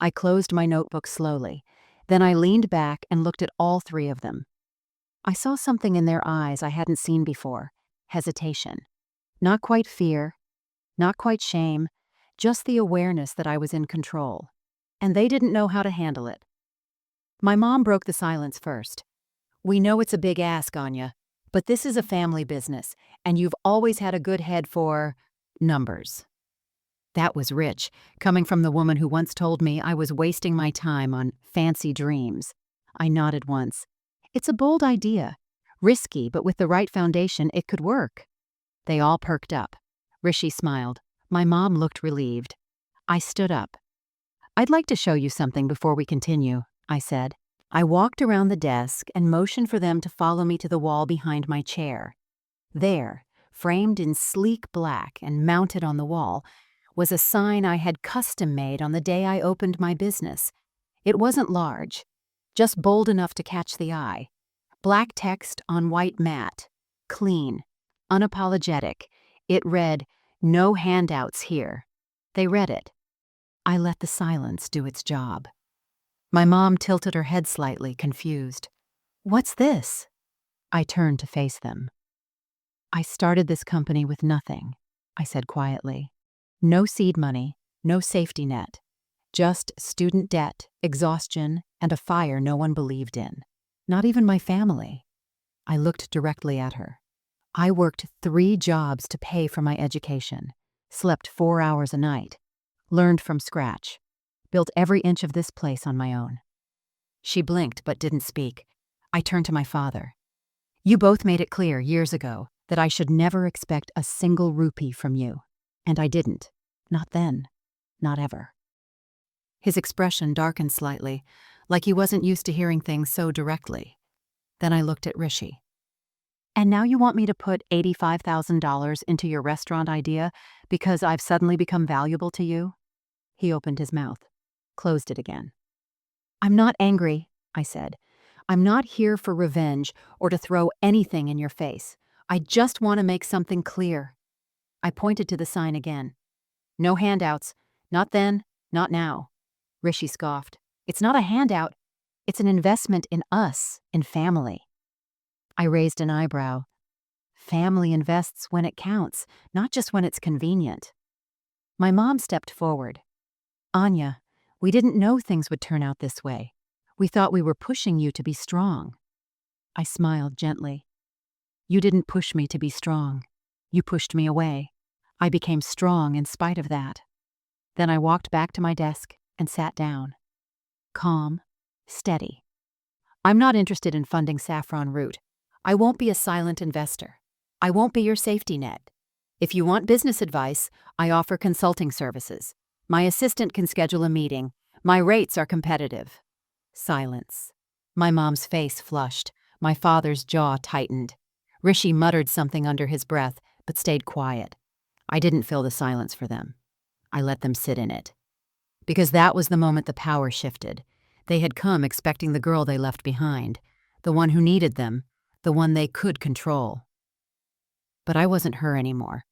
I closed my notebook slowly. Then I leaned back and looked at all three of them. I saw something in their eyes I hadn't seen before. Hesitation. Not quite fear, not quite shame, just the awareness that I was in control. And they didn't know how to handle it. My mom broke the silence first. "We know it's a big ask, Anya, but this is a family business, and you've always had a good head for numbers." That was rich, coming from the woman who once told me I was wasting my time on fancy dreams. I nodded once. "It's a bold idea. Risky, but with the right foundation, it could work." They all perked up. Rishi smiled. My mom looked relieved. I stood up. "I'd like to show you something before we continue," I said. I walked around the desk and motioned for them to follow me to the wall behind my chair. There, framed in sleek black and mounted on the wall, was a sign I had custom-made on the day I opened my business. It wasn't large, just bold enough to catch the eye. Black text on white mat. Clean. Unapologetic. It read, "No handouts here." They read it. I let the silence do its job. My mom tilted her head slightly, confused. "What's this?" I turned to face them. "I started this company with nothing," I said quietly. "No seed money, no safety net. Just student debt, exhaustion, and a fire no one believed in. Not even my family." I looked directly at her. "I worked 3 jobs to pay for my education, slept 4 hours a night, learned from scratch, built every inch of this place on my own." She blinked but didn't speak. I turned to my father. "You both made it clear years ago that I should never expect a single rupee from you. And I didn't. Not then. Not ever." His expression darkened slightly, like he wasn't used to hearing things so directly. Then I looked at Rishi. "And now you want me to put $85,000 into your restaurant idea because I've suddenly become valuable to you?" He opened his mouth, closed it again. "I'm not angry," I said. "I'm not here for revenge or to throw anything in your face. I just want to make something clear." I pointed to the sign again. "No handouts. Not then, not now." Rishi scoffed. "It's not a handout. It's an investment in us, in family." I raised an eyebrow. "Family invests when it counts, not just when it's convenient." My mom stepped forward. "Anya, we didn't know things would turn out this way. We thought we were pushing you to be strong." I smiled gently. "You didn't push me to be strong. You pushed me away. I became strong in spite of that." Then I walked back to my desk and sat down. Calm, steady. "I'm not interested in funding Saffron Root. I won't be a silent investor. I won't be your safety net. If you want business advice, I offer consulting services. My assistant can schedule a meeting. My rates are competitive." Silence. My mom's face flushed. My father's jaw tightened. Rishi muttered something under his breath, but stayed quiet. I didn't fill the silence for them. I let them sit in it. Because that was the moment the power shifted. They had come expecting the girl they left behind, the one who needed them, the one they could control. But I wasn't her anymore.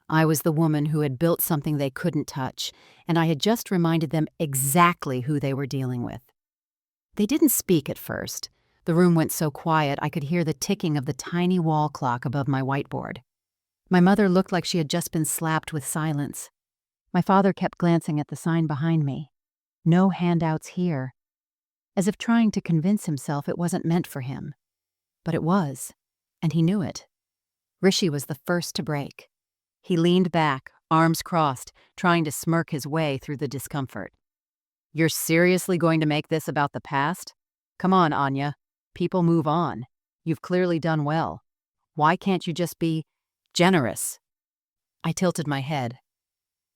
I was the woman who had built something they couldn't touch, and I had just reminded them exactly who they were dealing with. They didn't speak at first. The room went so quiet I could hear the ticking of the tiny wall clock above my whiteboard. My mother looked like she had just been slapped with silence. My father kept glancing at the sign behind me. "No handouts here," as if trying to convince himself it wasn't meant for him. But it was, and he knew it. Rishi was the first to break. He leaned back, arms crossed, trying to smirk his way through the discomfort. "You're seriously going to make this about the past? Come on, Anya. People move on. You've clearly done well. Why can't you just be generous?" I tilted my head.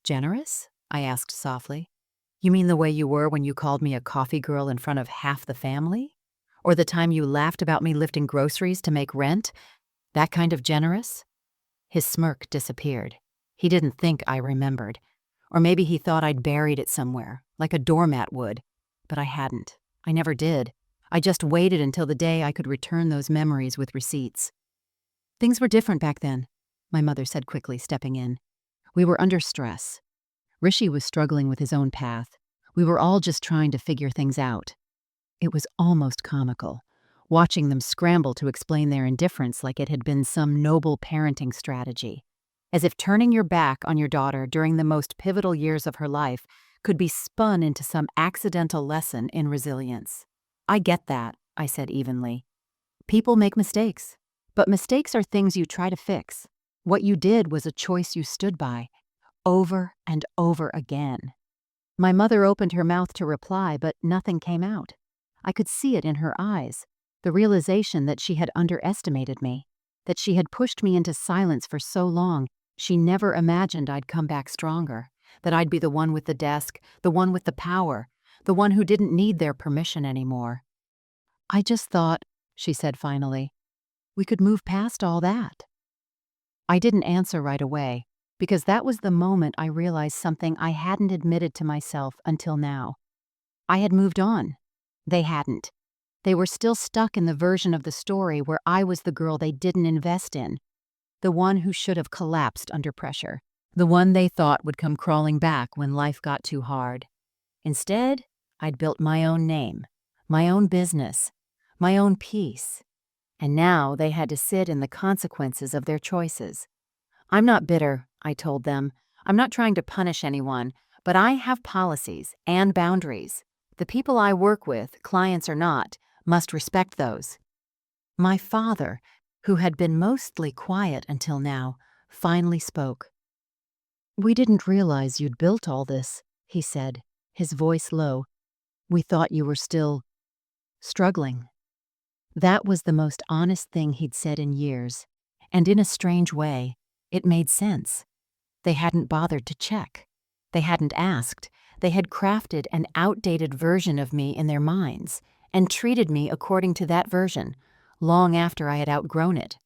"Generous?" I asked softly. "You mean the way you were when you called me a coffee girl in front of half the family? Or the time you laughed about me lifting groceries to make rent? That kind of generous?" His smirk disappeared. He didn't think I remembered. Or maybe he thought I'd buried it somewhere, like a doormat would. But I hadn't. I never did. I just waited until the day I could return those memories with receipts. "Things were different back then," my mother said quickly, stepping in. "We were under stress. Rishi was struggling with his own path. We were all just trying to figure things out." It was almost comical, watching them scramble to explain their indifference like it had been some noble parenting strategy. As if turning your back on your daughter during the most pivotal years of her life could be spun into some accidental lesson in resilience. "I get that," I said evenly. "People make mistakes, but mistakes are things you try to fix. What you did was a choice you stood by, over and over again." My mother opened her mouth to reply, but nothing came out. I could see it in her eyes, the realization that she had underestimated me, that she had pushed me into silence for so long she never imagined I'd come back stronger, that I'd be the one with the desk, the one with the power, the one who didn't need their permission anymore. "I just thought," she said finally, "we could move past all that." I didn't answer right away, because that was the moment I realized something I hadn't admitted to myself until now. I had moved on. They hadn't. They were still stuck in the version of the story where I was the girl they didn't invest in, the one who should have collapsed under pressure, the one they thought would come crawling back when life got too hard. Instead, I'd built my own name, my own business, my own peace. And now they had to sit in the consequences of their choices. I'm not bitter, I told them. I'm not trying to punish anyone, but I have policies and boundaries. The people I work with, clients or not, must respect those. My father, who had been mostly quiet until now, finally spoke. "We didn't realize you'd built all this," he said, his voice low. "We thought you were still struggling." That was the most honest thing he'd said in years, and in a strange way, it made sense. They hadn't bothered to check. They hadn't asked. They had crafted an outdated version of me in their minds and treated me according to that version, long after I had outgrown it.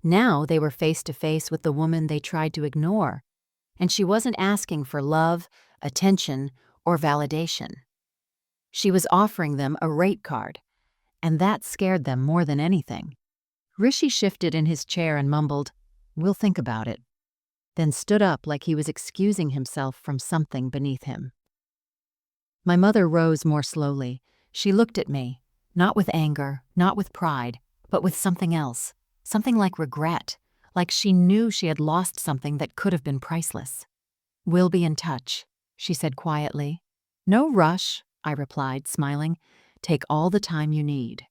Now they were face to face with the woman they tried to ignore, and she wasn't asking for love, attention, or validation. She was offering them a rate card, and that scared them more than anything. Rishi shifted in his chair and mumbled, "We'll think about it," then stood up like he was excusing himself from something beneath him. My mother rose more slowly. She looked at me, not with anger, not with pride, but with something else, something like regret, like she knew she had lost something that could have been priceless. "We'll be in touch," she said quietly. "No rush," I replied, smiling. "Take all the time you need."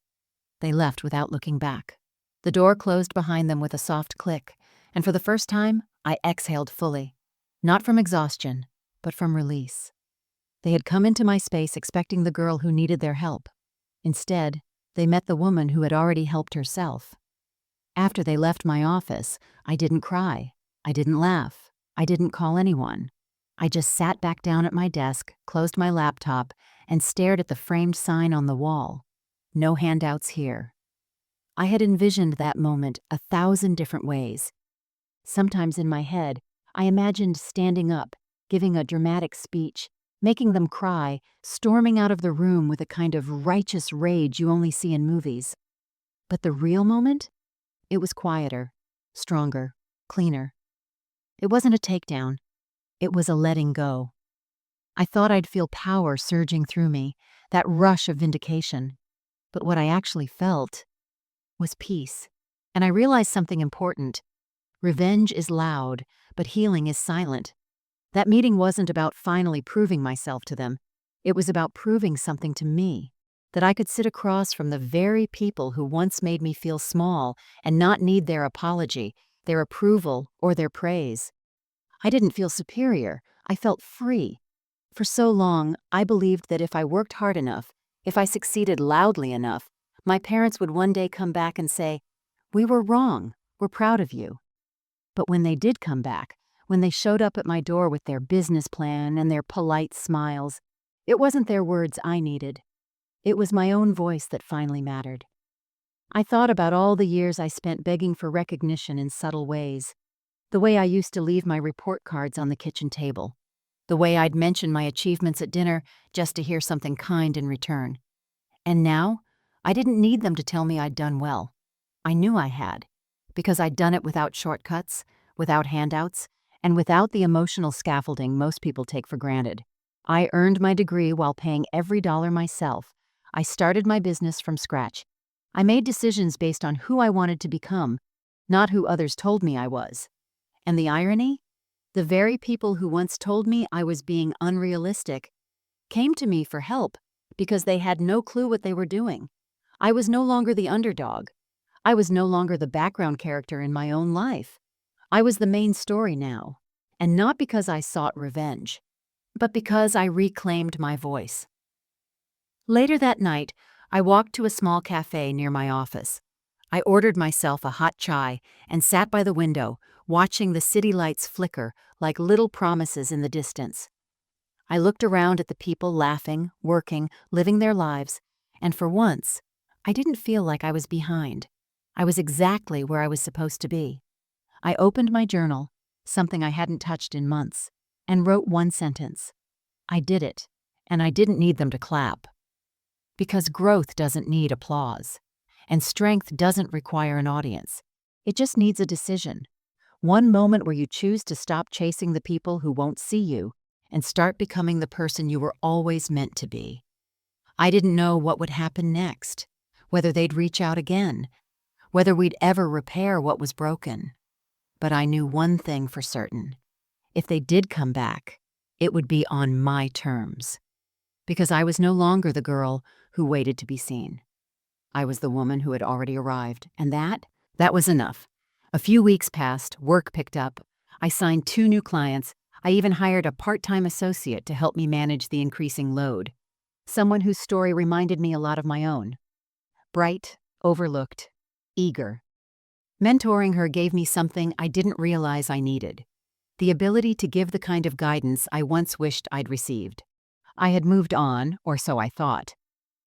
They left without looking back. The door closed behind them with a soft click, and for the first time, I exhaled fully, not from exhaustion, but from release. They had come into my space expecting the girl who needed their help. Instead, they met the woman who had already helped herself. After they left my office, I didn't cry. I didn't laugh. I didn't call anyone. I just sat back down at my desk, closed my laptop, and stared at the framed sign on the wall. "No handouts here." I had envisioned that moment 1,000 different ways. Sometimes in my head, I imagined standing up, giving a dramatic speech, making them cry, storming out of the room with a kind of righteous rage you only see in movies. But the real moment? It was quieter, stronger, cleaner. It wasn't a takedown. It was a letting go. I thought I'd feel power surging through me, that rush of vindication. But what I actually felt was peace. And I realized something important. Revenge is loud, but healing is silent. That meeting wasn't about finally proving myself to them. It was about proving something to me, that I could sit across from the very people who once made me feel small and not need their apology, their approval, or their praise. I didn't feel superior. I felt free. For so long, I believed that if I worked hard enough, if I succeeded loudly enough, my parents would one day come back and say, "We were wrong. We're proud of you." But when they did come back, when they showed up at my door with their business plan and their polite smiles, it wasn't their words I needed. It was my own voice that finally mattered. I thought about all the years I spent begging for recognition in subtle ways. The way I used to leave my report cards on the kitchen table. The way I'd mention my achievements at dinner just to hear something kind in return. And now, I didn't need them to tell me I'd done well. I knew I had, because I'd done it without shortcuts, without handouts, and without the emotional scaffolding most people take for granted. I earned my degree while paying every dollar myself. I started my business from scratch. I made decisions based on who I wanted to become, not who others told me I was. And the irony? The very people who once told me I was being unrealistic came to me for help because they had no clue what they were doing. I was no longer the underdog. I was no longer the background character in my own life. I was the main story now, and not because I sought revenge, but because I reclaimed my voice. Later that night, I walked to a small cafe near my office. I ordered myself a hot chai and sat by the window, watching the city lights flicker like little promises in the distance. I looked around at the people laughing, working, living their lives, and for once, I didn't feel like I was behind. I was exactly where I was supposed to be. I opened my journal, something I hadn't touched in months, and wrote one sentence. I did it, and I didn't need them to clap. Because growth doesn't need applause, and strength doesn't require an audience. It just needs a decision. One moment where you choose to stop chasing the people who won't see you and start becoming the person you were always meant to be. I didn't know what would happen next, whether they'd reach out again, whether we'd ever repair what was broken. But I knew one thing for certain. If they did come back, it would be on my terms. Because I was no longer the girl who waited to be seen. I was the woman who had already arrived, and that was enough. A few weeks passed, work picked up. I signed 2 new clients. I even hired a part-time associate to help me manage the increasing load. Someone whose story reminded me a lot of my own. Bright, overlooked, eager. Mentoring her gave me something I didn't realize I needed. The ability to give the kind of guidance I once wished I'd received. I had moved on, or so I thought.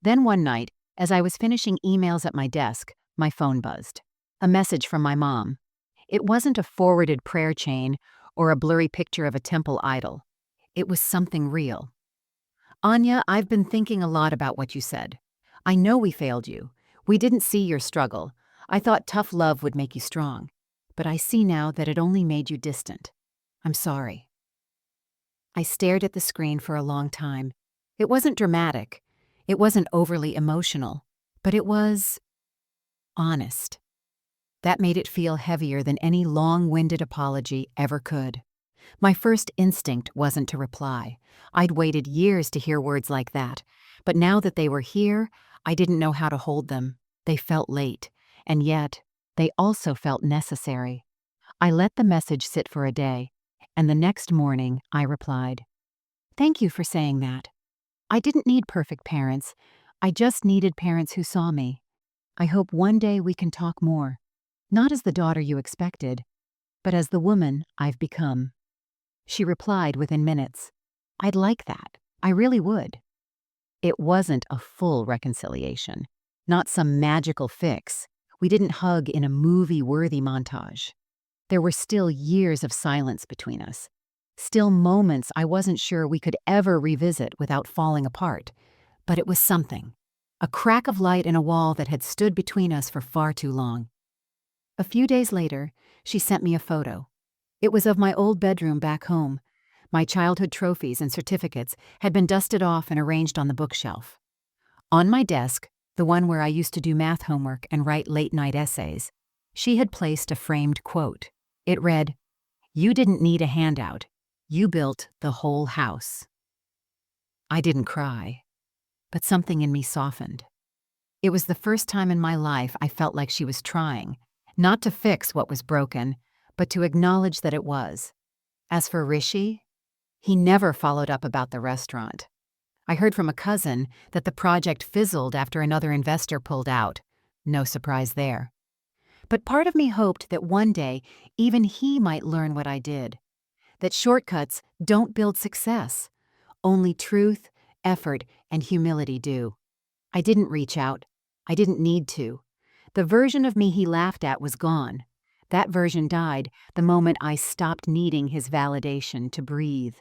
Then one night, as I was finishing emails at my desk, my phone buzzed. A message from my mom. It wasn't a forwarded prayer chain or a blurry picture of a temple idol. It was something real. Anya, I've been thinking a lot about what you said. I know we failed you. We didn't see your struggle. I thought tough love would make you strong. But I see now that it only made you distant. I'm sorry. I stared at the screen for a long time. It wasn't dramatic. It wasn't overly emotional. But it was honest. That made it feel heavier than any long-winded apology ever could. My first instinct wasn't to reply. I'd waited years to hear words like that. But now that they were here, I didn't know how to hold them. They felt late, and yet they also felt necessary. I let the message sit for a day, and the next morning I replied, "Thank you for saying that. I didn't need perfect parents. I just needed parents who saw me. I hope one day we can talk more. Not as the daughter you expected, but as the woman I've become." She replied within minutes, "I'd like that. I really would." It wasn't a full reconciliation, not some magical fix. We didn't hug in a movie-worthy montage. There were still years of silence between us. Still moments I wasn't sure we could ever revisit without falling apart. But it was something. A crack of light in a wall that had stood between us for far too long. A few days later, she sent me a photo. It was of my old bedroom back home. My childhood trophies and certificates had been dusted off and arranged on the bookshelf. On my desk, the one where I used to do math homework and write late-night essays, she had placed a framed quote. It read, "You didn't need a handout. You built the whole house." I didn't cry, but something in me softened. It was the first time in my life I felt like she was trying, not to fix what was broken, but to acknowledge that it was. As for Rishi, he never followed up about the restaurant. I heard from a cousin that the project fizzled after another investor pulled out. No surprise there. But part of me hoped that one day even he might learn what I did. That shortcuts don't build success. Only truth, effort, and humility do. I didn't reach out. I didn't need to. The version of me he laughed at was gone. That version died the moment I stopped needing his validation to breathe.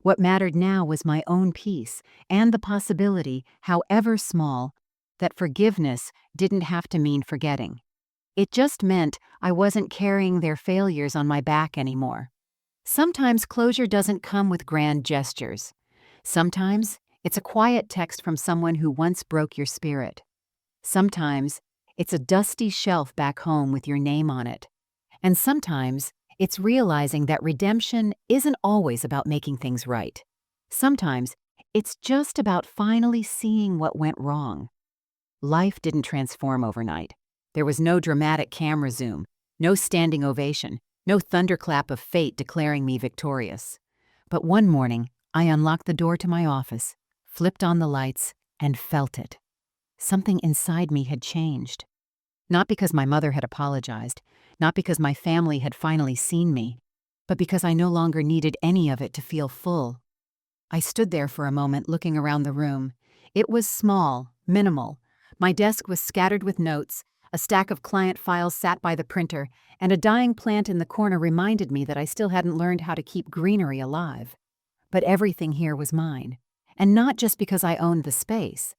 What mattered now was my own peace and the possibility, however small, that forgiveness didn't have to mean forgetting. It just meant I wasn't carrying their failures on my back anymore. Sometimes closure doesn't come with grand gestures. Sometimes it's a quiet text from someone who once broke your spirit. Sometimes it's a dusty shelf back home with your name on it. And sometimes it's realizing that redemption isn't always about making things right. Sometimes it's just about finally seeing what went wrong. Life didn't transform overnight. There was no dramatic camera zoom, no standing ovation, no thunderclap of fate declaring me victorious. But one morning, I unlocked the door to my office, flipped on the lights, and felt it. Something inside me had changed. Not because my mother had apologized, not because my family had finally seen me, but because I no longer needed any of it to feel full. I stood there for a moment looking around the room. It was small, minimal. My desk was scattered with notes, a stack of client files sat by the printer, and a dying plant in the corner reminded me that I still hadn't learned how to keep greenery alive. But everything here was mine, and not just because I owned the space,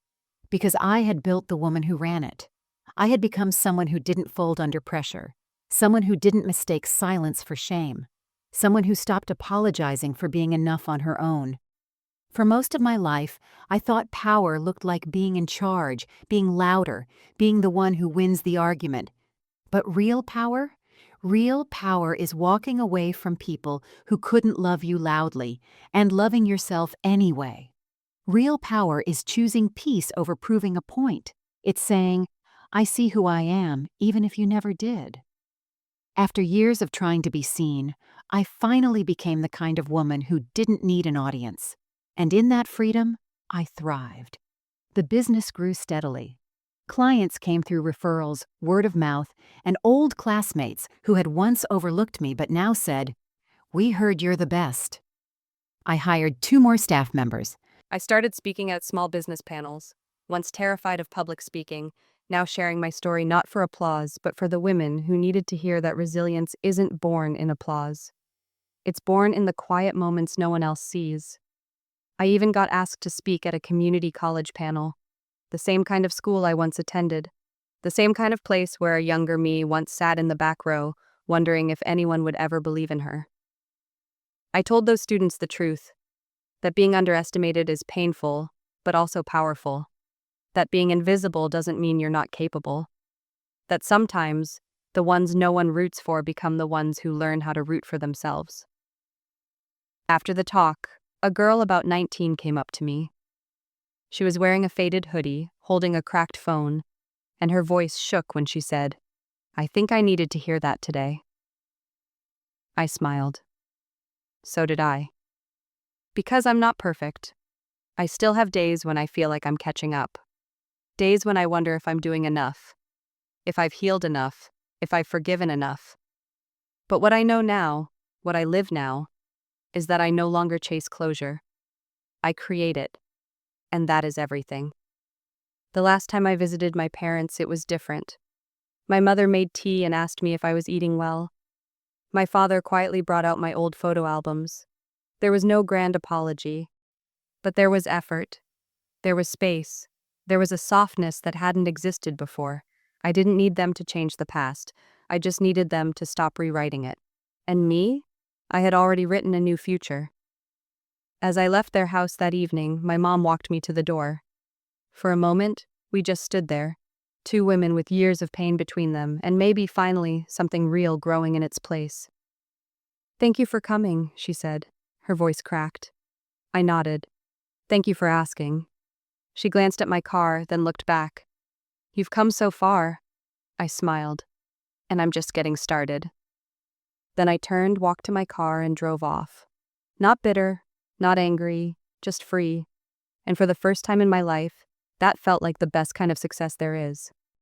because I had built the woman who ran it. I had become someone who didn't fold under pressure, Someone who didn't mistake silence for shame. Someone who stopped apologizing for being enough on her own. For most of my life, I thought power looked like being in charge, being louder, being the one who wins the argument. But real power? Real power is walking away from people who couldn't love you loudly and loving yourself anyway. Real power is choosing peace over proving a point. It's saying, I see who I am, even if you never did. After years of trying to be seen, I finally became the kind of woman who didn't need an audience. And in that freedom, I thrived. The business grew steadily. Clients came through referrals, word of mouth, and old classmates who had once overlooked me but now said, "We heard you're the best." I hired 2 more staff members. I started speaking at small business panels, once terrified of public speaking, now sharing my story not for applause, but for the women who needed to hear that resilience isn't born in applause. It's born in the quiet moments no one else sees. I even got asked to speak at a community college panel, the same kind of school I once attended, the same kind of place where a younger me once sat in the back row, wondering if anyone would ever believe in her. I told those students the truth, that being underestimated is painful, but also powerful. That being invisible doesn't mean you're not capable. That sometimes, the ones no one roots for become the ones who learn how to root for themselves. After the talk, a girl about 19 came up to me. She was wearing a faded hoodie, holding a cracked phone, and her voice shook when she said, "I think I needed to hear that today." I smiled. So did I. Because I'm not perfect, I still have days when I feel like I'm catching up. Days when I wonder if I'm doing enough, if I've healed enough, if I've forgiven enough. But what I know now, what I live now, is that I no longer chase closure. I create it, and that is everything. The last time I visited my parents, it was different. My mother made tea and asked me if I was eating well. My father quietly brought out my old photo albums. There was no grand apology, but there was effort. There was space. There was a softness that hadn't existed before. I didn't need them to change the past. I just needed them to stop rewriting it. And me? I had already written a new future. As I left their house that evening, my mom walked me to the door. For a moment, we just stood there, 2 women with years of pain between them, and maybe finally something real growing in its place. "Thank you for coming," she said, her voice cracked. I nodded. "Thank you for asking." She glanced at my car, then looked back. "You've come so far." I smiled. "And I'm just getting started." Then I turned, walked to my car, and drove off. Not bitter, not angry, just free. And for the first time in my life, that felt like the best kind of success there is.